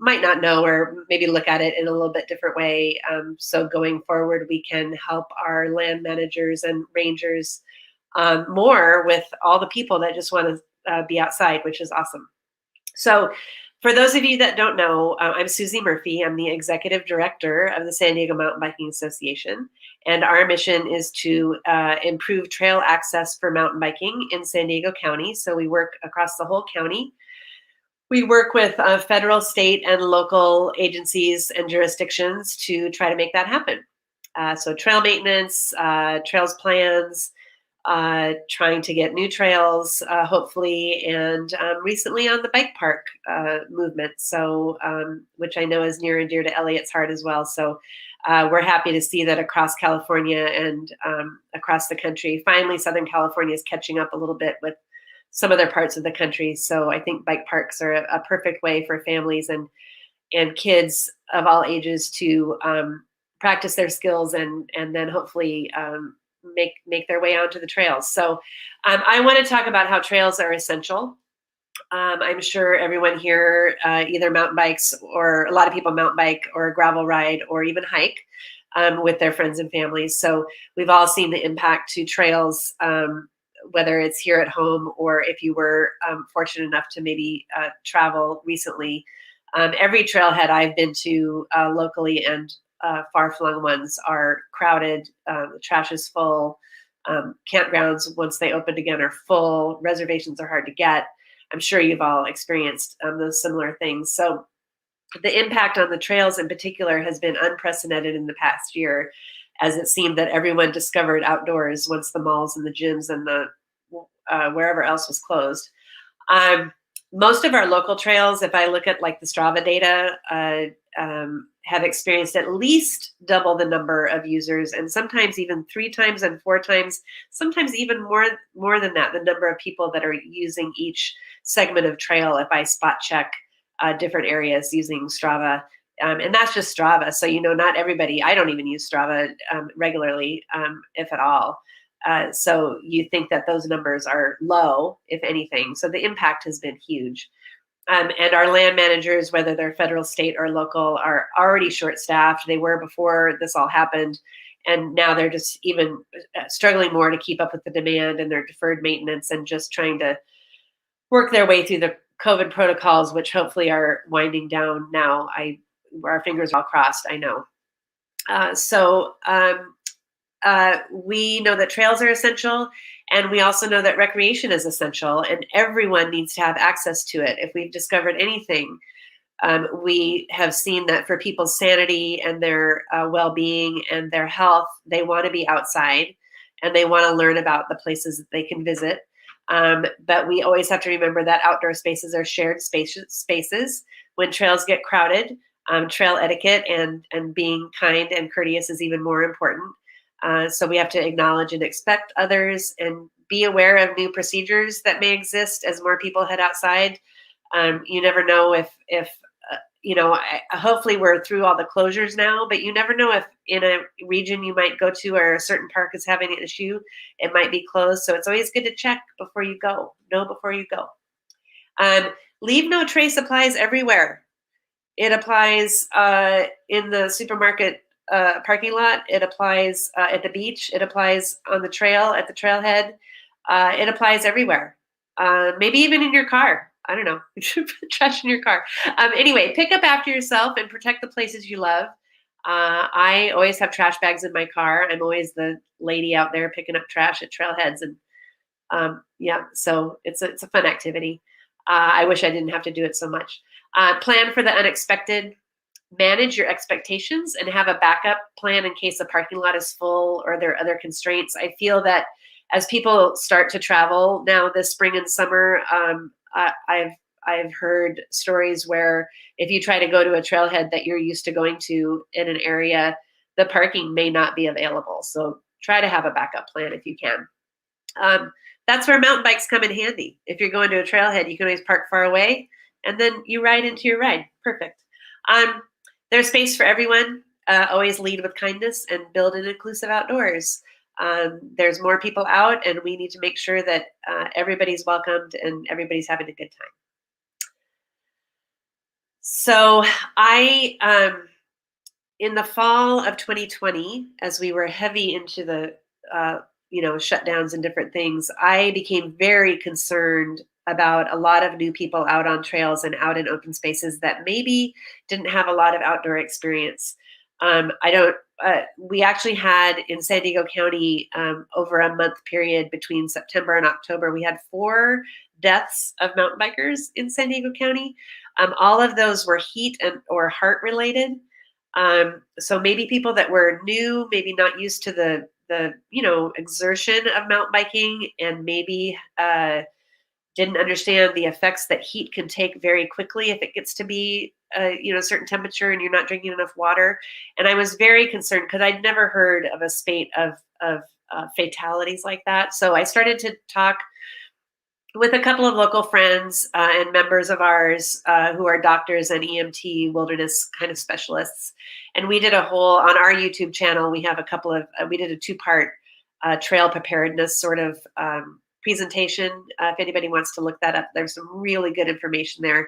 I: might not know, or maybe look at it in a little bit different way. So going forward, we can help our land managers and rangers more with all the people that just want to be outside, which is awesome. So for those of you that don't know, I'm Susie Murphy. I'm the executive director of the San Diego Mountain Biking Association. And our mission is to improve trail access for mountain biking in San Diego County. So we work across the whole county. We work with federal, state, and local agencies and jurisdictions to try to make that happen. So trail maintenance, trails plans, trying to get new trails, hopefully, and recently on the bike park movement, so which I know is near and dear to Eliot's heart as well. So we're happy to see that across California and across the country, finally Southern California is catching up a little bit with some other parts of the country. So I think bike parks are a perfect way for families and kids of all ages to practice their skills and then hopefully make their way onto the trails. So I want to talk about how trails are essential. I'm sure everyone here either mountain bikes, or a lot of people mountain bike or gravel ride or even hike with their friends and families. So we've all seen the impact to trails, whether it's here at home or if you were fortunate enough to maybe travel recently. Every trailhead I've been to locally and far-flung ones are crowded. The trash is full. Campgrounds, once they opened again, are full. Reservations are hard to get. I'm sure you've all experienced those similar things. So the impact on the trails in particular has been unprecedented in the past year, as it seemed that everyone discovered outdoors once the malls and the gyms and the wherever else was closed. Most of our local trails, if I look at like the Strava data, have experienced at least double the number of users, and sometimes even 3 times and 4 times, sometimes even more than that, the number of people that are using each segment of trail if I spot check different areas using Strava. And that's just Strava. So, not everybody, I don't even use Strava regularly, if at all. So you think that those numbers are low, if anything. So the impact has been huge. And our land managers, whether they're federal, state, or local, are already short-staffed. They were before this all happened. And now they're just even struggling more to keep up with the demand and their deferred maintenance and just trying to work their way through the COVID protocols, which hopefully are winding down now. Our fingers are all crossed, I know. We know that trails are essential, and we also know that recreation is essential, and everyone needs to have access to it. If we've discovered anything we have seen that for people's sanity and their well-being and their health, they want to be outside and they want to learn about the places that they can visit. But we always have to remember that outdoor spaces are shared spaces. When trails get crowded, trail etiquette and being kind and courteous is even more important. So we have to acknowledge and expect others and be aware of new procedures that may exist as more people head outside. You never know if hopefully we're through all the closures now, but you never know if in a region you might go to or a certain park is having an issue, it might be closed. So it's always good to check before you go. Know before you go. Leave no trace applies everywhere. It applies in the supermarket parking lot. It applies at the beach. It applies on the trail, at the trailhead. It applies everywhere. Maybe even in your car. I don't know. You should put trash in your car. Anyway, pick up after yourself and protect the places you love. I always have trash bags in my car. I'm always the lady out there picking up trash at trailheads. And so it's a fun activity. I wish I didn't have to do it so much. Plan for the unexpected. Manage your expectations and have a backup plan in case the parking lot is full or there are other constraints. I feel that as people start to travel now this spring and summer, I've heard stories where if you try to go to a trailhead that you're used to going to in an area, the parking may not be available. So try to have a backup plan if you can. That's where mountain bikes come in handy. If you're going to a trailhead, you can always park far away and then you ride into your ride. Perfect. There's space for everyone. Always lead with kindness and build an inclusive outdoors. There's more people out and we need to make sure that everybody's welcomed and everybody's having a good time. So in the fall of 2020, as we were heavy into the, shutdowns and different things, I became very concerned about a lot of new people out on trails and out in open spaces that maybe didn't have a lot of outdoor experience. We actually had in San Diego County over a month period between September and October, we had 4 deaths of mountain bikers in San Diego County. All of those were heat or heart related. So maybe people that were new, maybe not used to the exertion of mountain biking and maybe didn't understand the effects that heat can take very quickly if it gets to be a certain temperature and you're not drinking enough water. And I was very concerned because I'd never heard of a spate of fatalities like that. So I started to talk with a couple of local friends and members of ours who are doctors and EMT wilderness kind of specialists. And we did a whole, on our YouTube channel, we have we did a 2-part trail preparedness sort of presentation. If anybody wants to look that up, there's some really good information there.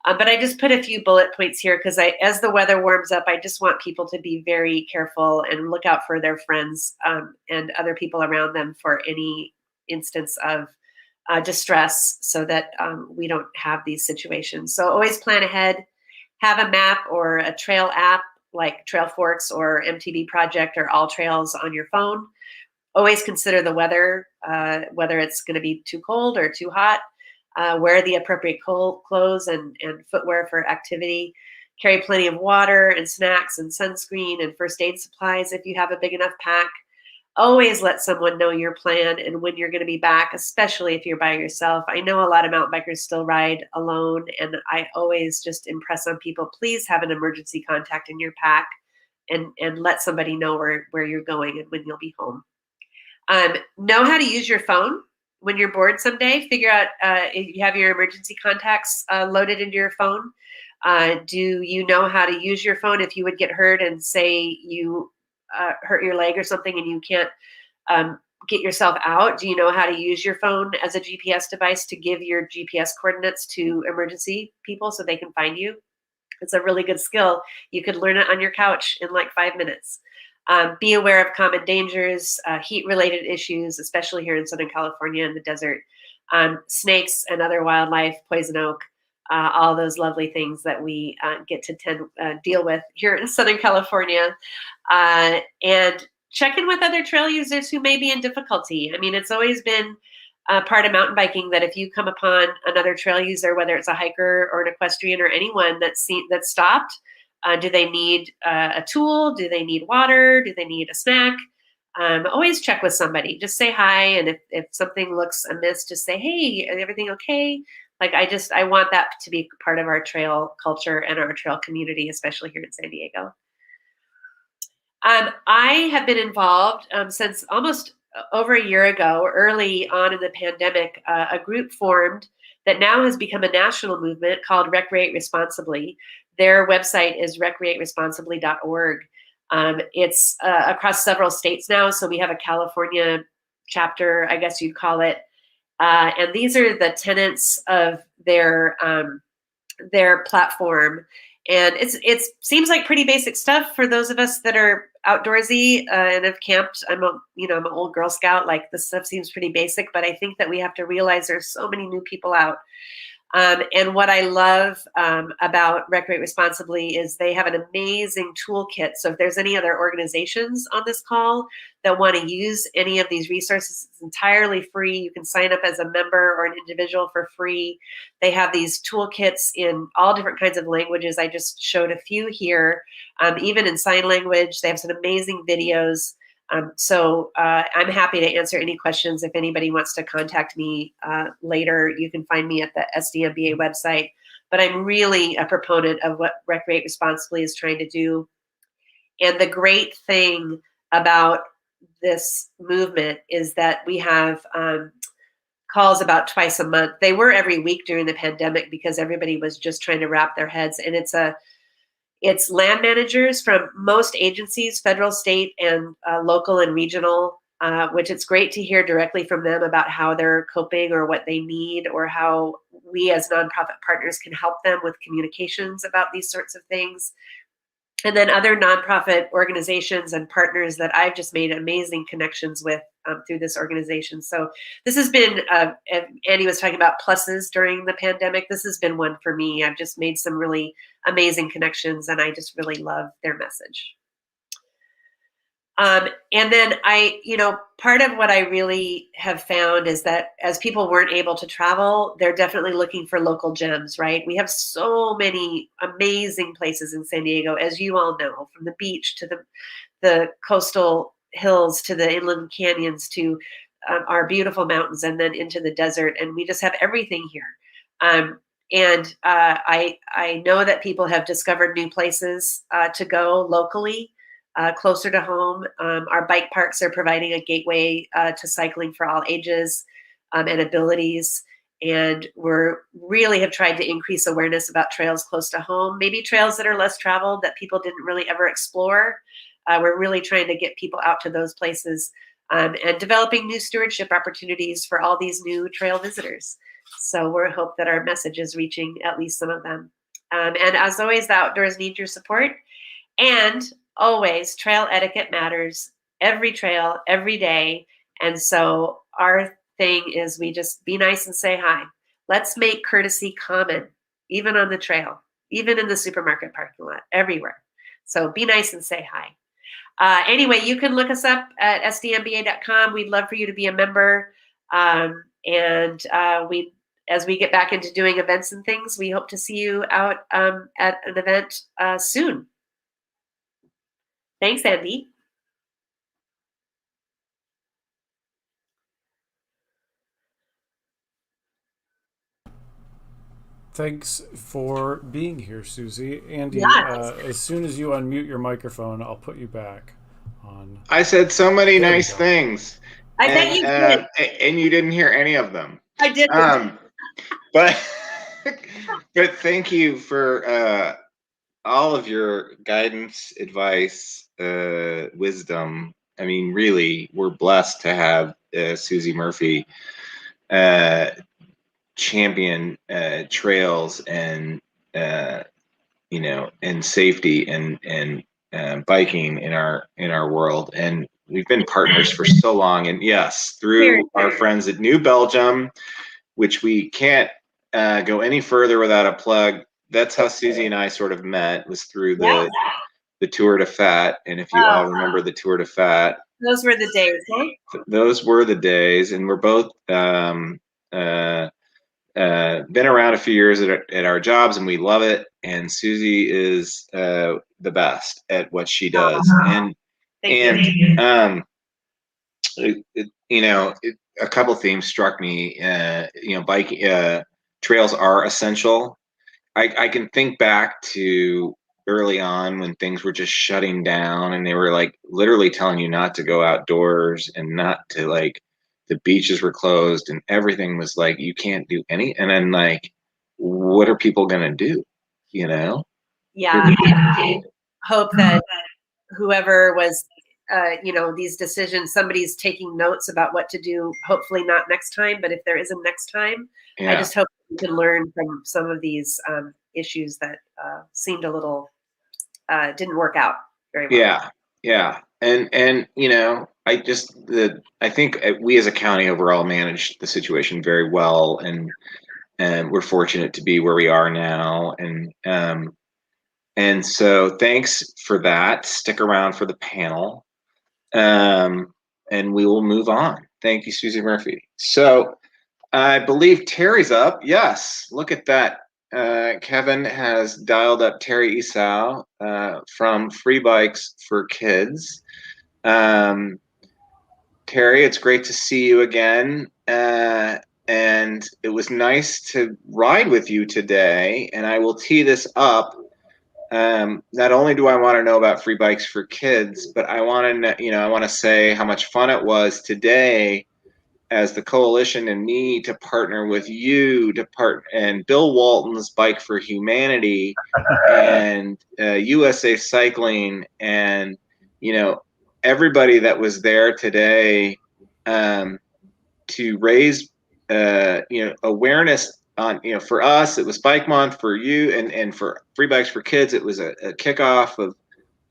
I: But I just put a few bullet points here because as the weather warms up, I just want people to be very careful and look out for their friends and other people around them for any instance of distress so that we don't have these situations. So always plan ahead, have a map or a trail app like Trail Forks or MTB Project or All Trails on your phone. Always consider the weather, whether it's going to be too cold or too hot. Wear the appropriate clothes and footwear for activity. Carry plenty of water and snacks and sunscreen and first aid supplies if you have a big enough pack. Always let someone know your plan and when you're going to be back, especially if you're by yourself. I know a lot of mountain bikers still ride alone, and I always just impress on people, please have an emergency contact in your pack and let somebody know where you're going and when you'll be home. Know how to use your phone when you're bored someday. Figure out if you have your emergency contacts loaded into your phone. Do you know how to use your phone if you would get hurt and say you hurt your leg or something and you can't get yourself out? Do you know how to use your phone as a GPS device to give your GPS coordinates to emergency people so they can find you? It's a really good skill. You could learn it on your couch in like 5 minutes. Be aware of common dangers, heat-related issues, especially here in Southern California in the desert, snakes and other wildlife, poison oak, all those lovely things that we get to deal with here in Southern California. And check in with other trail users who may be in difficulty. I mean, it's always been part of mountain biking that if you come upon another trail user, whether it's a hiker or an equestrian or anyone that's stopped, do they need a tool? Do they need water? Do they need a snack? Always check with somebody. Just say hi, and if something looks amiss, just say, "Hey, is everything okay?" Like I want that to be part of our trail culture and our trail community, especially here in San Diego. I have been involved since almost over a year ago, early on in the pandemic. A group formed that now has become a national movement called Recreate Responsibly. Their website is recreateresponsibly.org. It's across several states now. So we have a California chapter, I guess you'd call it. And these are the tenets of their platform. And it seems like pretty basic stuff for those of us that are outdoorsy and have camped. I'm an old Girl Scout. Like, this stuff seems pretty basic, but I think that we have to realize there's so many new people out. And what I love about Recreate Responsibly is they have an amazing toolkit. So if there's any other organizations on this call that want to use any of these resources, it's entirely free. You can sign up as a member or an individual for free. They have these toolkits in all different kinds of languages. I just showed a few here, even in sign language. They have some amazing videos. So I'm happy to answer any questions. If anybody wants to contact me later, you can find me at the SDMBA website. But I'm really a proponent of what Recreate Responsibly is trying to do. And the great thing about this movement is that we have calls about twice a month. They were every week during the pandemic because everybody was just trying to wrap their heads. And it's land managers from most agencies, federal, state, and local and regional, which it's great to hear directly from them about how they're coping or what they need, or how we as nonprofit partners can help them with communications about these sorts of things. And then other nonprofit organizations and partners that I've just made amazing connections with through this organization. So this has been, Andy was talking about pluses during the pandemic. This has been one for me. I've just made some really amazing connections, and I just really love their message. And then part of what I really have found is that as people weren't able to travel, they're definitely looking for local gems, right? We have so many amazing places in San Diego, as you all know, from the beach to the coastal hills to the inland canyons to our beautiful mountains, and then into the desert. And we just have everything here. And I know that people have discovered new places to go locally. Closer to home. Our bike parks are providing a gateway to cycling for all ages and abilities. And we're really have tried to increase awareness about trails close to home, maybe trails that are less traveled that people didn't really ever explore. We're really trying to get people out to those places and developing new stewardship opportunities for all these new trail visitors. So we hope that our message is reaching at least some of them. And as always, the outdoors need your support. And always, trail etiquette matters. Every trail, every day. And so our thing is we just be nice and say hi. Let's make courtesy common, even on the trail, even in the supermarket parking lot, everywhere. So be nice and say hi. Anyway, you can look us up at sdmba.com. We'd love for you to be a member. As we get back into doing events and things, we hope to see you out at an event soon. Thanks, Andy.
C: Thanks for being here, Susie. Andy,
I: Yes.
C: As soon as you unmute your microphone, I'll put you back on.
B: I said so many
C: There we
B: nice
C: go.
B: things.
I: I bet you did.
B: And you didn't hear any of them.
I: I did.
B: But thank you for all of your guidance, advice, wisdom. I mean, really, we're blessed to have Susie Murphy champion trails and and safety and biking in our world. And we've been partners for so long. And yes, through our friends at New Belgium, which we can't go any further without a plug. That's how Susie and I sort of met, was through the Tour de Fat. And if you all remember the Tour de Fat,
I: Those were the days, huh?
B: Those were the days, and we're both been around a few years at our jobs, and we love it. And Susie is the best at what she does. And a couple themes struck me. Bike trails are essential. I can think back to early on when things were just shutting down, and they were like literally telling you not to go outdoors and not to, like, the beaches were closed and everything was like, you can't do any. And then, like, what are people gonna do? Yeah.
I: I hope that whoever was, these decisions, somebody's taking notes about what to do. Hopefully not next time, but if there is a next time, I just hope we can learn from some of these issues that seemed a little didn't work out very well.
B: Yeah. And I think we as a county overall managed the situation very well, and we're fortunate to be where we are now. And so thanks for that. Stick around for the panel, and we will move on. Thank you, Susie Murphy. So I believe Terry's up. Yes, look at that. Kevin has dialed up Terry Esau from Free Bikes for Kidz. Terry, it's great to see you again. And it was nice to ride with you today. And I will tee this up. Not only do I want to know about Free Bikes for Kidz, but I want to, I want to say how much fun it was today as the coalition and me to partner with you and Bill Walton's Bike for Humanity and USA Cycling and, everybody that was there today to raise, awareness on, for us, it was Bike Month. For you and for Free Bikes for Kidz, it was a kickoff of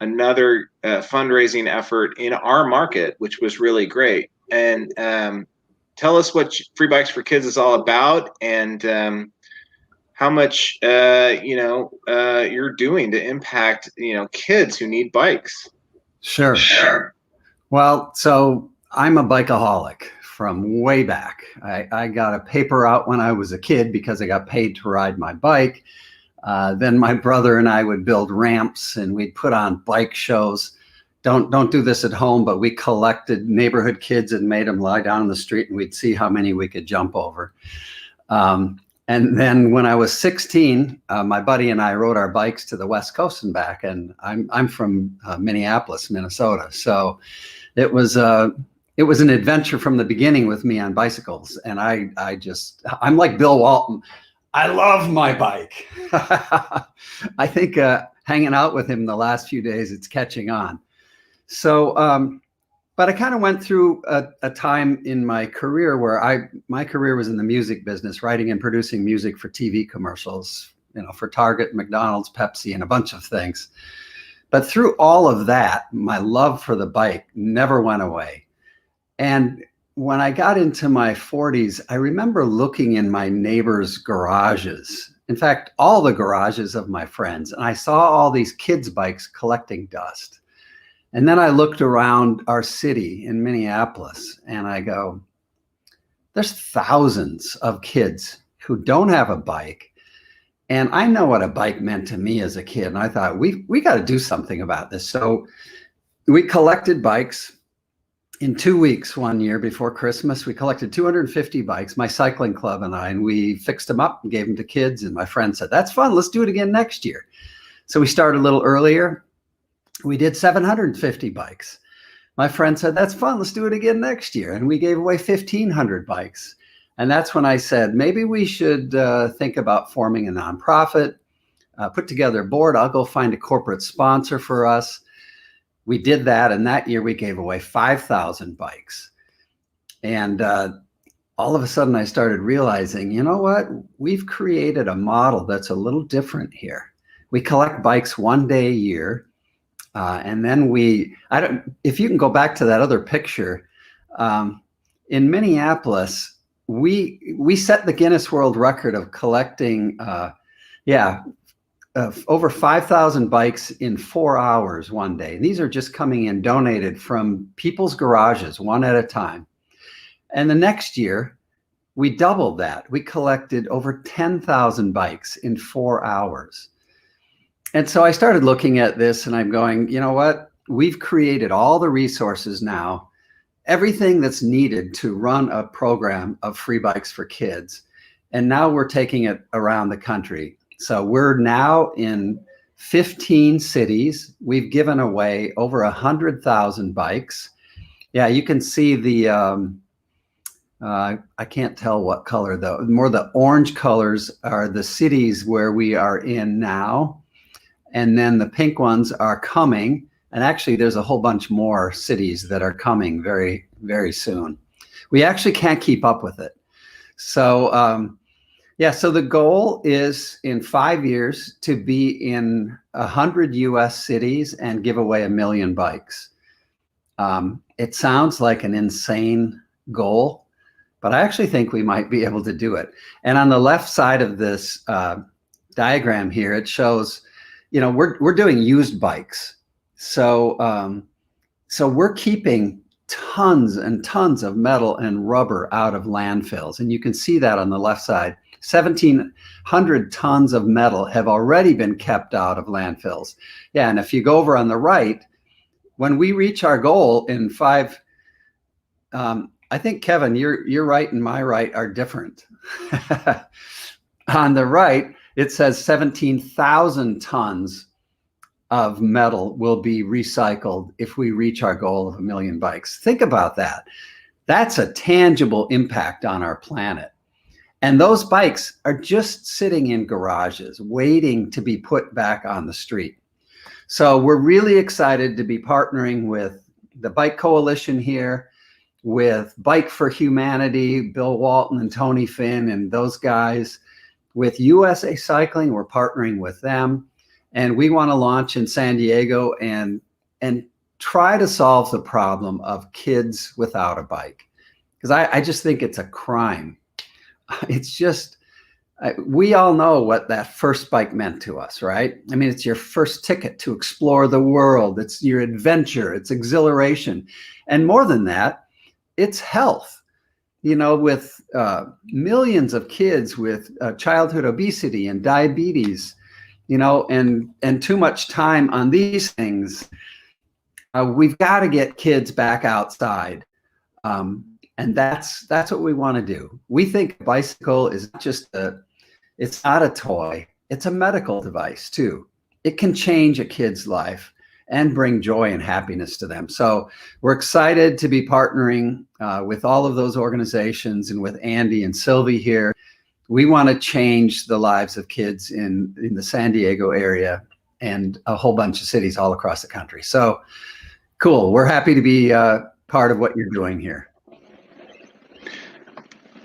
B: another fundraising effort in our market, which was really great. And tell us what Free Bikes for Kidz is all about, and how much you're doing to impact kids who need bikes.
J: Sure. Well, so I'm a bikeaholic from way back. I got a paper out when I was a kid because I got paid to ride my bike. Then my brother and I would build ramps and we'd put on bike shows. Don't do this at home, but we collected neighborhood kids and made them lie down in the street, and we'd see how many we could jump over. And then when I was 16, my buddy and I rode our bikes to the West Coast and back. And I'm from Minneapolis, Minnesota, so it was an adventure from the beginning with me on bicycles. And I'm like Bill Walton. I love my bike. I think hanging out with him the last few days, it's catching on. So, but I kind of went through a time in my career where my career was in the music business, writing and producing music for TV commercials, for Target, McDonald's, Pepsi, and a bunch of things. But through all of that, my love for the bike never went away. And when I got into my 40s, I remember looking in my neighbors' garages, in fact, all the garages of my friends, and I saw all these kids' bikes collecting dust. And then I looked around our city in Minneapolis and I go, there's thousands of kids who don't have a bike. And I know what a bike meant to me as a kid. And I thought, we got to do something about this. So we collected bikes. In 2 weeks, one year before Christmas, we collected 250 bikes, my cycling club and I, and we fixed them up and gave them to kids. And my friend said, that's fun. Let's do it again next year. So we started a little earlier. We did 750 bikes. My friend said, that's fun. Let's do it again next year. And we gave away 1,500 bikes. And that's when I said, maybe we should think about forming a nonprofit, put together a board. I'll go find a corporate sponsor for us. We did that. And that year we gave away 5,000 bikes. And all of a sudden I started realizing, you know what? We've created a model that's a little different here. We collect bikes one day a year. And then if you can go back to that other picture, in Minneapolis, we set the Guinness World Record of collecting, over 5,000 bikes in 4 hours one day. These are just coming in donated from people's garages, one at a time. And the next year, we doubled that. We collected over 10,000 bikes in 4 hours. And so I started looking at this and I'm going, you know what? We've created all the resources now, everything that's needed to run a program of free bikes for kids. And now we're taking it around the country. So we're now in 15 cities. We've given away over 100,000 bikes. Yeah, you can see the, I can't tell what color though. More the orange colors are the cities where we are in now. And then the pink ones are coming. And actually there's a whole bunch more cities that are coming very, very soon. We actually can't keep up with it. So, yeah, so the goal is in 5 years to be in 100 US cities and give away 1 million bikes. It sounds like an insane goal, but I actually think we might be able to do it. And on the left side of this diagram here, it shows, you know, we're doing used bikes. So, so we're keeping tons and tons of metal and rubber out of landfills. And you can see that on the left side. 1,700 tons of metal have already been kept out of landfills. Yeah, and if you go over on the right, when we reach our goal in 5, I think, Kevin, your right and my right are different. On the right, it says 17,000 tons of metal will be recycled if we reach our goal of 1 million bikes. Think about that. That's a tangible impact on our planet. And those bikes are just sitting in garages, waiting to be put back on the street. So we're really excited to be partnering with the Bike Coalition here, with Bike for Humanity, Bill Walton and Tony Finn and those guys. With USA Cycling, we're partnering with them. And we want to launch in San Diego and try to solve the problem of kids without a bike. Because I just think it's a crime. It's just, we all know what that first bike meant to us, right? I mean, it's your first ticket to explore the world. It's your adventure. It's exhilaration. And more than that, it's health. You know, with millions of kids with childhood obesity and diabetes, you know, and too much time on these things, we've got to get kids back outside. And that's what we want to do. We think a bicycle is just it's not a toy. It's a medical device too. It can change a kid's life and bring joy and happiness to them. So we're excited to be partnering with all of those organizations and with Andy and Sylvie here. We want to change the lives of kids in the San Diego area and a whole bunch of cities all across the country. So cool. We're happy to be part of what you're doing here.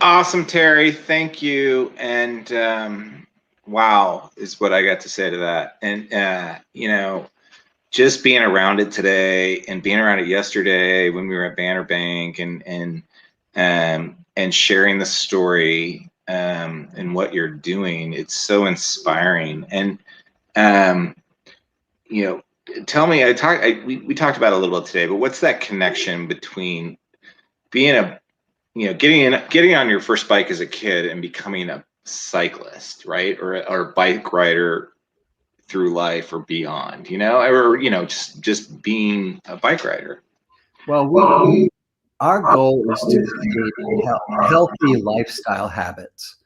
B: Awesome, Terry. Thank you. And wow is what I got to say to that. And, you know, just being around it today and being around it yesterday when we were at Banner Bank and sharing the story and what you're doing, it's so inspiring. And, you know, tell me, we talked about it a little bit today, but what's that connection between being getting on your first bike as a kid and becoming a cyclist, right? Or a bike rider through life or beyond, you know, or, you know, just being a bike rider?
J: Well, our goal is to create healthy lifestyle habits,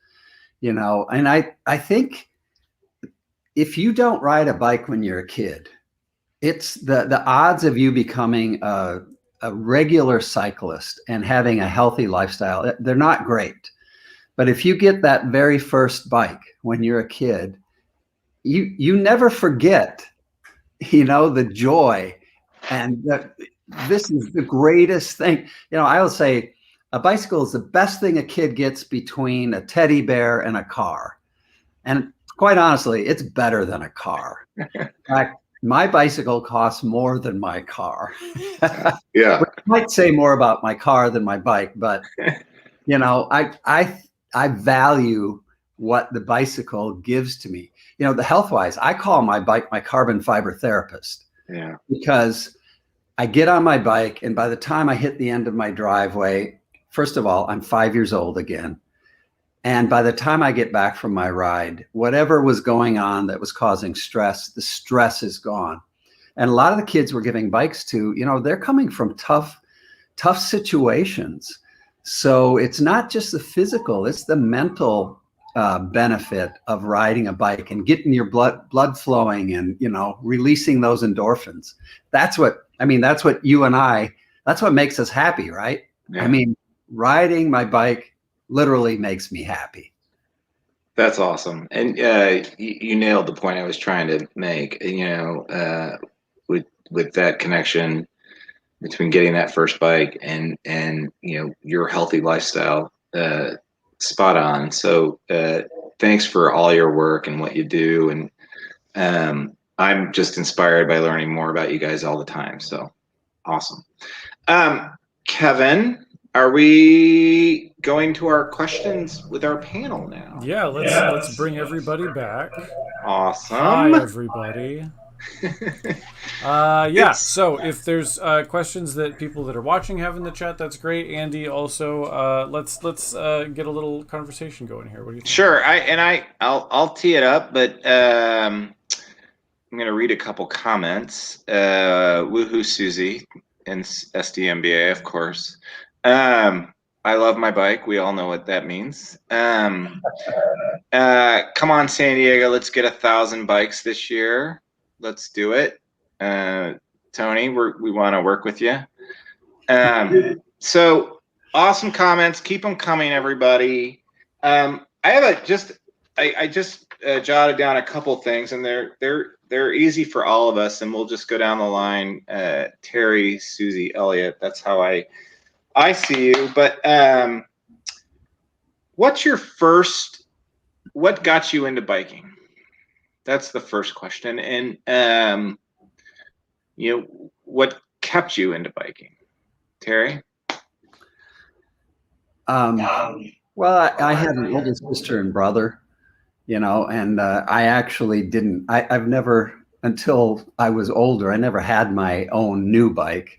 J: you know, and I think if you don't ride a bike when you're a kid, it's the odds of you becoming a regular cyclist and having a healthy lifestyle, they're not great. But if you get that very first bike when you're a kid, you never forget, you know, the joy. And this is the greatest thing. You know, I will say a bicycle is the best thing a kid gets between a teddy bear and a car. And quite honestly, it's better than a car. In fact, my bicycle costs more than my car.
B: Yeah.
J: I might say more about my car than my bike, but you know, I value what the bicycle gives to me. You know, the health-wise, I call my bike my carbon fiber therapist.
B: Yeah.
J: Because I get on my bike, and by the time I hit the end of my driveway, first of all, I'm 5 years old again. And by the time I get back from my ride, whatever was going on that was causing stress, the stress is gone. And a lot of the kids we're giving bikes to, you know, they're coming from tough situations. So it's not just the physical, it's the mental benefit of riding a bike and getting your blood flowing and, you know, releasing those endorphins. That's what you and I, that's what makes us happy, right?
B: Yeah.
J: I mean, riding my bike literally makes me happy.
B: That's awesome. And you nailed the point I was trying to make, you know, with that connection between getting that first bike and you know, your healthy lifestyle. Spot on. So thanks for all your work and what you do. And I'm just inspired by learning more about you guys all the time. So awesome. Kevin, are we going to our questions with our panel now?
C: Yeah, let's bring everybody back.
B: Awesome.
C: Hi, everybody. Yeah, so if there's questions that people that are watching have in the chat, that's great. Andy, also, let's get a little conversation going here. What do you think?
B: Sure. I'll tee it up, but I'm going to read a couple comments. Woohoo, Susie, and SDMBA, of course. I love my bike. We all know what that means. Come on, San Diego. Let's get 1,000 bikes this year. Let's do it. Tony, we want to work with you. So awesome comments. Keep them coming, everybody. I just jotted down a couple things, and they're easy for all of us, and we'll just go down the line. Terry, Susie, Eliot. That's how I see you. But what got you into biking? That's the first question. And you know, what kept you into biking? Terry?
J: Well, I had an older sister and brother, you know, and I actually didn't, I've never, until I was older, I never had my own new bike.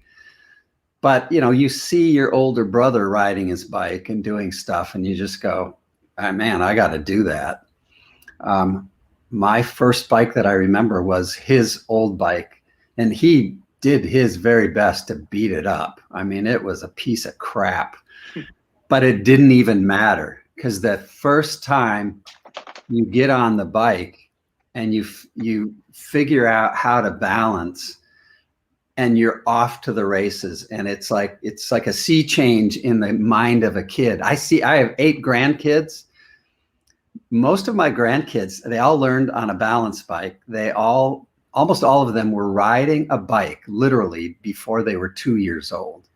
J: But, you know, you see your older brother riding his bike and doing stuff, and you just go, oh, man, I got to do that. My first bike that I remember was his old bike, and he did his very best to beat it up. I mean, it was a piece of crap, but it didn't even matter, because the first time you get on the bike and you figure out how to balance, and you're off to the races, and it's like a sea change in the mind of a kid. I have 8 grandkids. Most of my grandkids, they all learned on a balance bike. Almost all of them were riding a bike literally before they were 2 years old.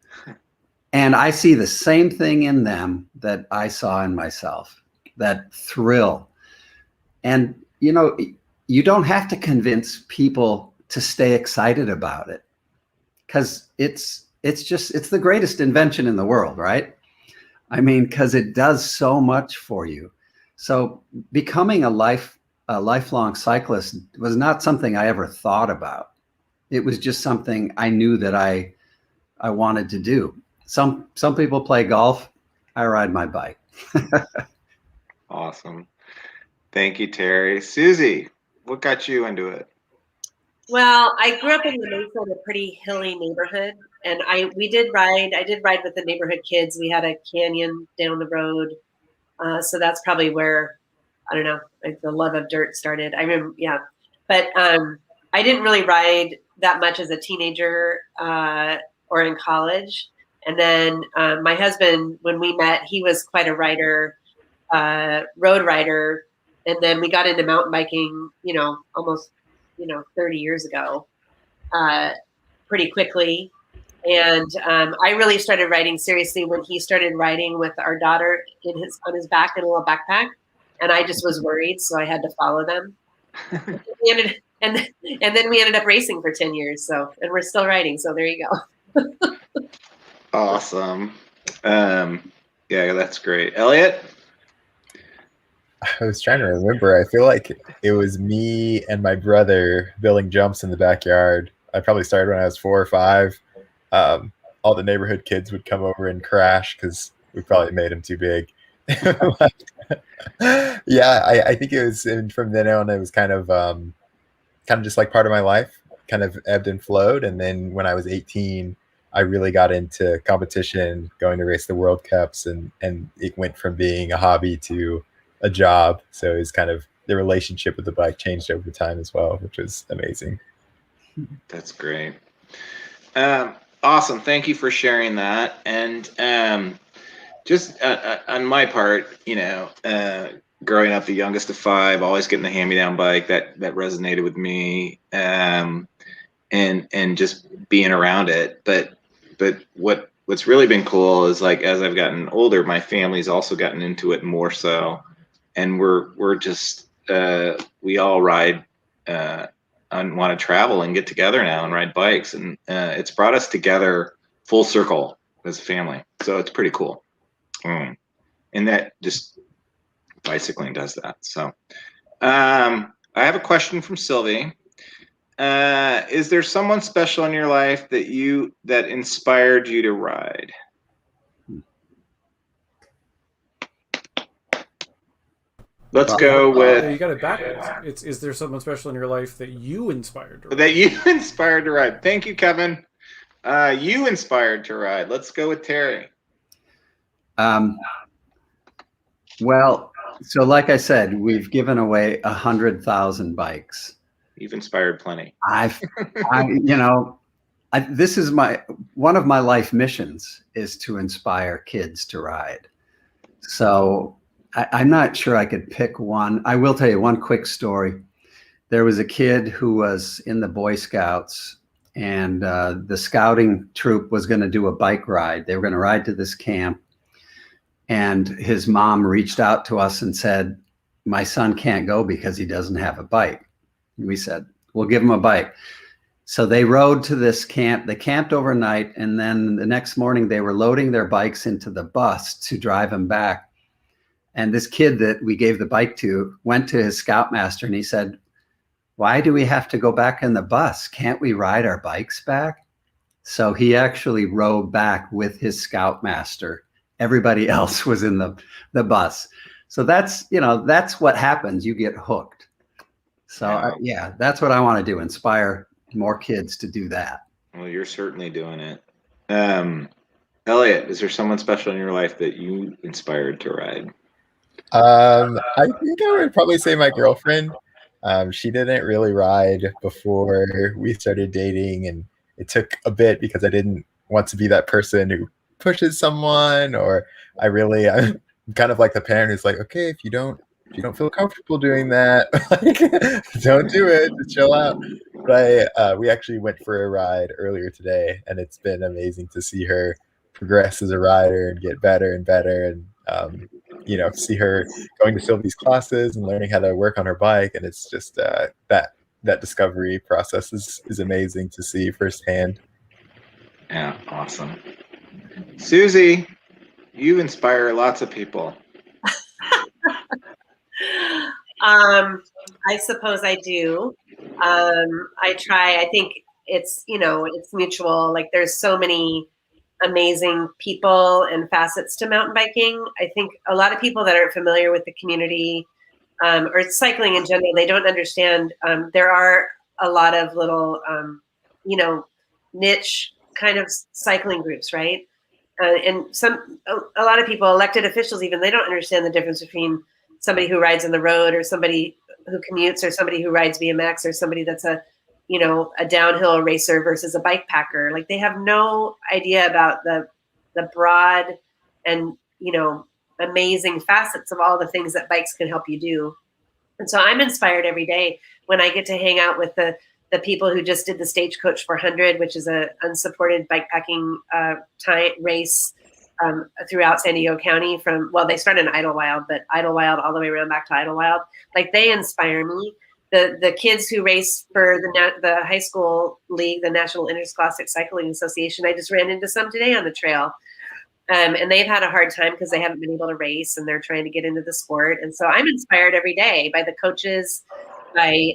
J: And I see the same thing in them that I saw in myself, that thrill. And, you know, you don't have to convince people to stay excited about it, because it's the greatest invention in the world, right? I mean, because it does so much for you. So becoming a lifelong cyclist was not something I ever thought about. It was just something I knew that I wanted to do. Some people play golf. I ride my bike.
B: Awesome. Thank you, Terry. Susie, what got you into it?
I: Well, I grew up in the Mesa, a pretty hilly neighborhood, and I did ride with the neighborhood kids. We had a canyon down the road. So that's probably where, I don't know, like the love of dirt started. I remember, yeah. But I didn't really ride that much as a teenager or in college. And then my husband, when we met, he was quite a rider, road rider. And then we got into mountain biking, you know, almost, 30 years ago, pretty quickly. And I really started riding seriously when he started riding with our daughter on his back in a little backpack, and I just was worried, so I had to follow them. and then we ended up racing for 10 years. So, and we're still riding. So there you go.
B: Awesome. Yeah, that's great. Eliot?
H: I was trying to remember. I feel like it was me and my brother building jumps in the backyard. I probably started when I was 4 or 5. All the neighborhood kids would come over and crash because we probably made them too big. Yeah, I think it was, and from then on, it was kind of just like part of my life, kind of ebbed and flowed. And then when I was 18, I really got into competition, going to race the World Cups, and it went from being a hobby to a job. So it was kind of, the relationship with the bike changed over time as well, which was amazing.
B: That's great. Awesome. Thank you for sharing that. And just on my part, growing up the youngest of 5, always getting the hand-me-down bike, that resonated with me, and just being around it. But what's really been cool is, like, as I've gotten older, my family's also gotten into it more so, and we're just we all ride and want to travel and get together now and ride bikes, and it's brought us together full circle as a family. So it's pretty cool. And that just bicycling does that. So I have a question from Sylvie. Is there someone special in your life that inspired you to ride? Let's go with.
C: You got it backwards. Is there someone special in your life that you inspired to ride?
B: That you inspired to ride. Thank you, Kevin. You inspired to ride. Let's go with Terry.
J: Well, so like I said, we've given away 100,000 bikes.
B: You've inspired plenty.
J: This is one of my life missions, is to inspire kids to ride. So I'm not sure I could pick one. I will tell you one quick story. There was a kid who was in the Boy Scouts, and the scouting troop was going to do a bike ride. They were going to ride to this camp, and his mom reached out to us and said, "My son can't go because he doesn't have a bike." And we said, "We'll give him a bike." So they rode to this camp. They camped overnight, and then the next morning they were loading their bikes into the bus to drive him back. And this kid that we gave the bike to went to his scoutmaster, and he said, "Why do we have to go back in the bus? Can't we ride our bikes back?" So he actually rode back with his scoutmaster. Everybody else was in the bus. So that's what happens. You get hooked. So yeah, that's what I want to do. Inspire more kids to do that.
B: Well, you're certainly doing it. Eliot, is there someone special in your life that you inspired to ride?
H: I think I would probably say my girlfriend. She didn't really ride before we started dating, and it took a bit because I didn't want to be that person who pushes someone, or I'm kind of like the parent who's like, okay, if you don't feel comfortable doing that, like, don't do it, just chill out. But we actually went for a ride earlier today, and it's been amazing to see her progress as a rider and get better and better, and see her going to Sylvie's classes and learning how to work on her bike. And it's just that discovery process is amazing to see firsthand.
B: Yeah, awesome. Susie, you inspire lots of people.
I: I suppose I do. I try. I think it's mutual. Like, there's so many amazing people and facets to mountain biking. I think a lot of people that aren't familiar with the community or cycling in general, they don't understand. There are a lot of little, niche kind of cycling groups, right? And a lot of people, elected officials even, they don't understand the difference between somebody who rides on the road or somebody who commutes or somebody who rides BMX or somebody that's a downhill racer versus a bike packer. Like, they have no idea about the broad and, amazing facets of all the things that bikes can help you do. And so I'm inspired every day when I get to hang out with the people who just did the Stagecoach 400, which is a unsupported bikepacking race throughout San Diego County. They started in Idlewild, but Idlewild all the way around back to Idlewild. Like, they inspire me. The kids who race for the high school league, the National Interscholastic Cycling Association, I just ran into some today on the trail. And they've had a hard time because they haven't been able to race and they're trying to get into the sport. And so I'm inspired every day by the coaches, by,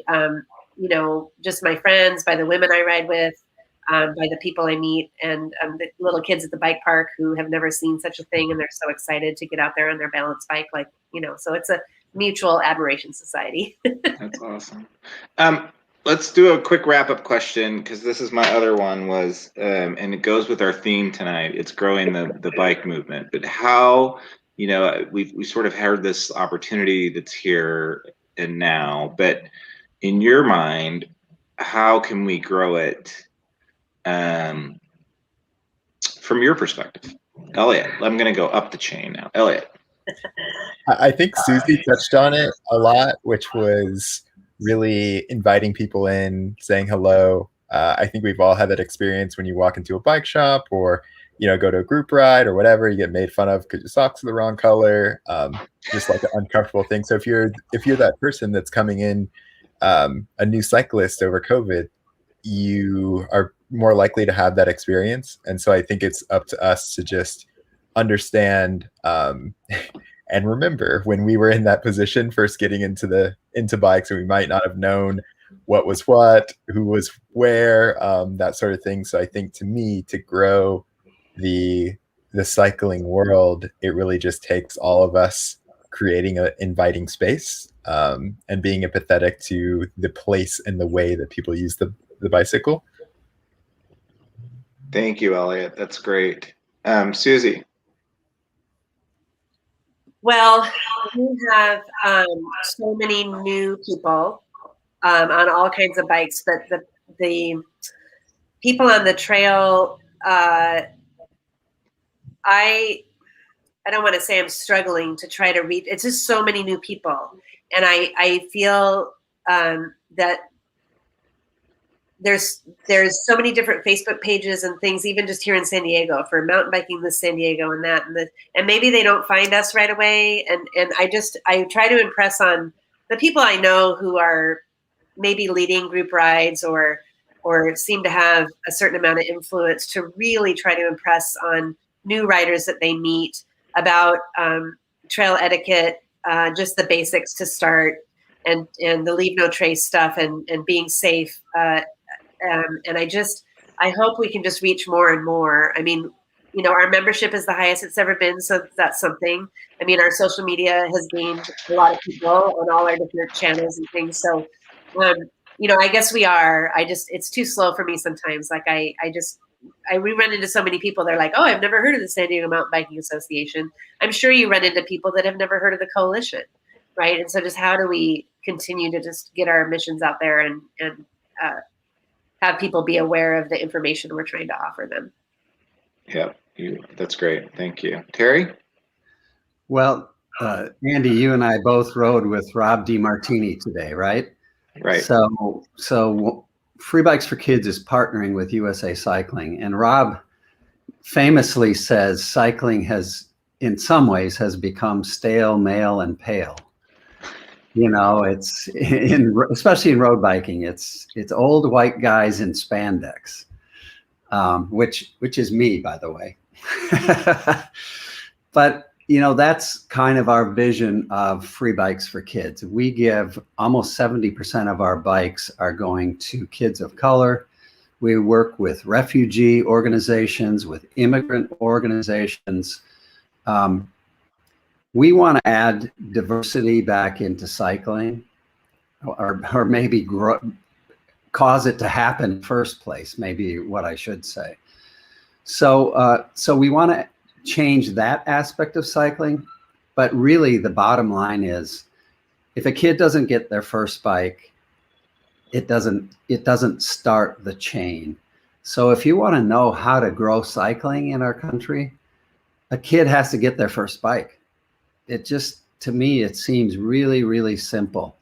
I: just my friends, by the women I ride with, by the people I meet, and the little kids at the bike park who have never seen such a thing. And they're so excited to get out there on their balance bike. So it's a mutual admiration society.
B: That's awesome. Let's do a quick wrap-up question, because this is my other one was, and it goes with our theme tonight. It's growing the bike movement. But how, we sort of heard this opportunity that's here and now. But in your mind, how can we grow it from your perspective? Eliot, I'm going to go up the chain now. Eliot.
H: I think Susie touched on it a lot, which was really inviting people in, saying hello. I think we've all had that experience when you walk into a bike shop or, go to a group ride or whatever, you get made fun of because your socks are the wrong color, just like an uncomfortable thing. So if you're that person that's coming in, a new cyclist over COVID, you are more likely to have that experience. And so I think it's up to us to just understand and remember when we were in that position, first getting into bikes, and we might not have known what was what, who was where, that sort of thing. So I think, to me, to grow the cycling world, it really just takes all of us creating an inviting space, and being empathetic to the place and the way that people use the bicycle.
B: Thank you, Eliot. That's great. Susie.
I: Well, we have so many new people on all kinds of bikes, but the people on the trail, I don't want to say I'm struggling to try to reach. It's just so many new people, and I feel that there's so many different Facebook pages and things, even just here in San Diego, for mountain biking this San Diego and that, and maybe they don't find us right away. And I try to impress on the people I know who are maybe leading group rides or seem to have a certain amount of influence, to really try to impress on new riders that they meet about trail etiquette, just the basics to start, and the leave no trace stuff, and being safe. And I hope we can just reach more and more. I mean, our membership is the highest it's ever been, so that's something. I mean, our social media has gained a lot of people on all our different channels and things. So, I guess we are. It's too slow for me sometimes. Like we run into so many people. They're like, "Oh, I've never heard of the San Diego Mountain Biking Association." I'm sure you run into people that have never heard of the coalition, right? And so, just how do we continue to just get our missions out there and have people be aware of the information we're trying to offer them?
B: Yeah, that's great. Thank you. Terry?
J: Well, Andy, you and I both rode with Rob DiMartini today, right?
B: Right.
J: So Free Bikes for Kids is partnering with USA Cycling, and Rob famously says cycling in some ways has become stale, male, and pale. It's especially in road biking, it's old white guys in spandex, which is me, by the way. But that's kind of our vision of Free Bikes for Kids. We give almost 70% of our bikes are going to kids of color. We work with refugee organizations, with immigrant organizations. We want to add diversity back into cycling, or maybe cause it to happen in the first place, maybe what I should say. So we want to change that aspect of cycling, but really the bottom line is, if a kid doesn't get their first bike, it doesn't start the chain. So if you want to know how to grow cycling in our country, a kid has to get their first bike. It just, to me, it seems really, really simple.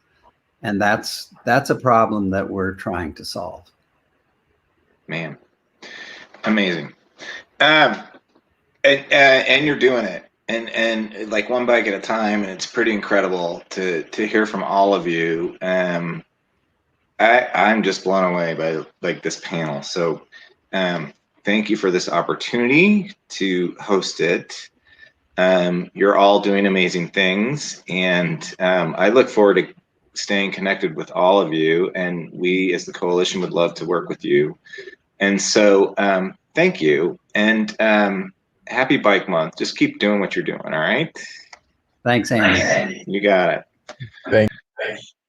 J: And that's a problem that we're trying to solve.
B: Man, amazing. And you're doing it, and like one bike at a time, and it's pretty incredible to hear from all of you. I'm just blown away by this panel. So thank you for this opportunity to host it. You're all doing amazing things, and I look forward to staying connected with all of you, and we as the coalition would love to work with you. And so thank you, and happy Bike Month. Just keep doing what you're doing, all right?
J: Thanks, Andy.
B: You got it.
H: Thanks.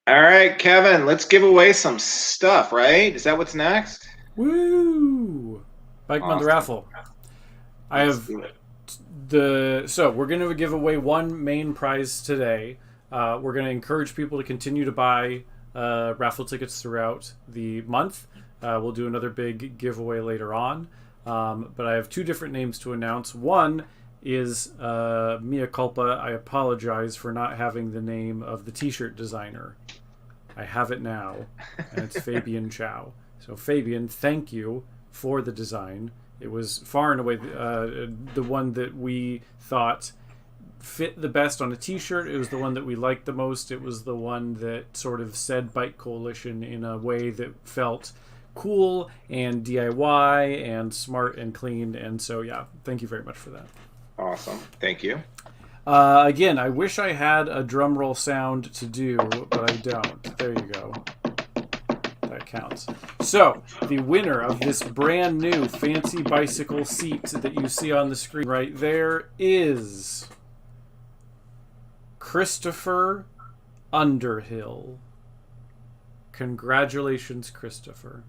B: All right, Kevin, let's give away some stuff, right? Is that what's next?
C: Woo! Bike Month Raffle. I have so we're going to give away one main prize today. We're going to encourage people to continue to buy raffle tickets throughout the month. We'll do another big giveaway later on. But I have two different names to announce. One is mea culpa. I apologize for not having the name of the t-shirt designer. I have it now, and it's Fabian Chow. So Fabian, thank you for the design. It was far and away the one that we thought fit the best on a t-shirt. It was the one that we liked the most. It was the one that sort of said Bike Coalition in a way that felt cool and DIY and smart and clean. And so, yeah, thank you very much for that.
B: Awesome. Thank you.
C: Again, I wish I had a drum roll sound to do, but I don't. There you go. That counts. So, the winner of this brand new fancy bicycle seat that you see on the screen right there is Christopher Underhill. Congratulations, Christopher.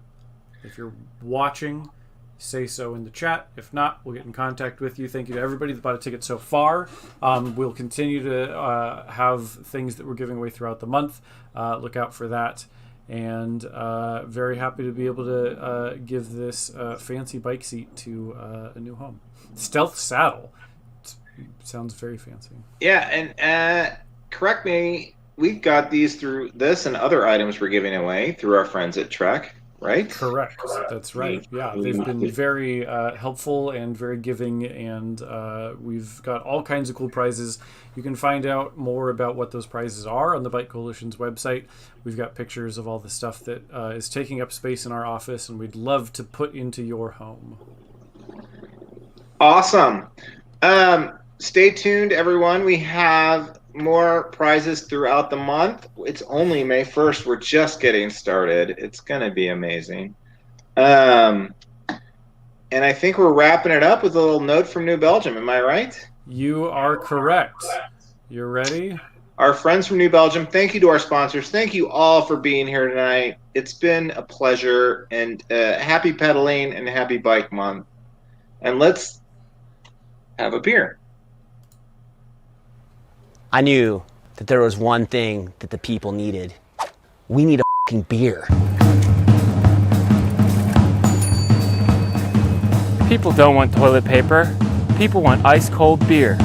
C: If you're watching, say so in the chat. If not, we'll get in contact with you. Thank you to everybody that bought a ticket so far. We'll continue to have things that we're giving away throughout the month. Look out for that. And very happy to be able to give this fancy bike seat to a new home. Stealth saddle. Sounds very fancy.
B: Yeah, and correct me, we got these through this and other items we're giving away through our friends at Trek, right?
C: Correct. That's right. Yeah, they've been very helpful and very giving, and we've got all kinds of cool prizes. You can find out more about what those prizes are on the Bike Coalition's website. We've got pictures of all the stuff that is taking up space in our office, and we'd love to put into your home.
B: Awesome. Stay tuned, everyone. We have more prizes throughout the month. It's only May 1st. We're just getting started. It's going to be amazing. And I think we're wrapping it up with a little note from New Belgium. Am I right?
C: You are correct. You're ready?
B: Our friends from New Belgium, thank you to our sponsors. Thank you all for being here tonight. It's been a pleasure, and happy pedaling and happy Bike Month. And let's have a beer.
K: I knew that there was one thing that the people needed. We need a fucking beer.
L: People don't want toilet paper. People want ice cold beer.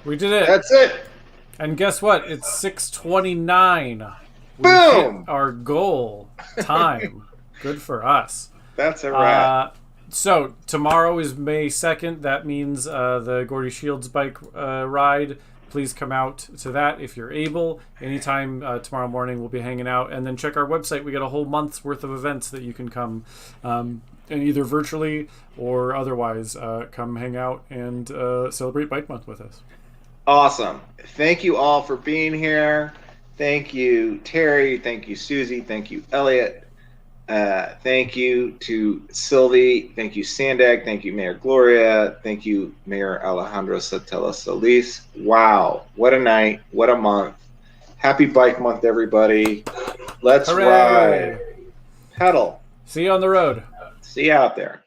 C: We did it.
B: That's it.
C: And guess what? It's 6:29.
B: Boom!
C: Hit our goal time. Good for us.
B: That's a wrap.
C: So tomorrow is May 2nd. That means the Gordy Shields bike ride. Please come out to that if you're able. Anytime tomorrow morning, we'll be hanging out. And then check our website. We got a whole month's worth of events that you can come and either virtually or otherwise come hang out and celebrate Bike Month with us.
B: Awesome. Thank you all for being here. Thank you, Terry. Thank you, Susie. Thank you, Eliot. Thank you to Sylvie. Thank you, Sandag. Thank you, Mayor Gloria. Thank you, Mayor Alejandra Sotelo-Solis. Wow. What a night. What a month. Happy Bike Month, everybody. Let's
C: Hooray!
B: ride. Pedal.
C: See you on the road.
B: See you out there.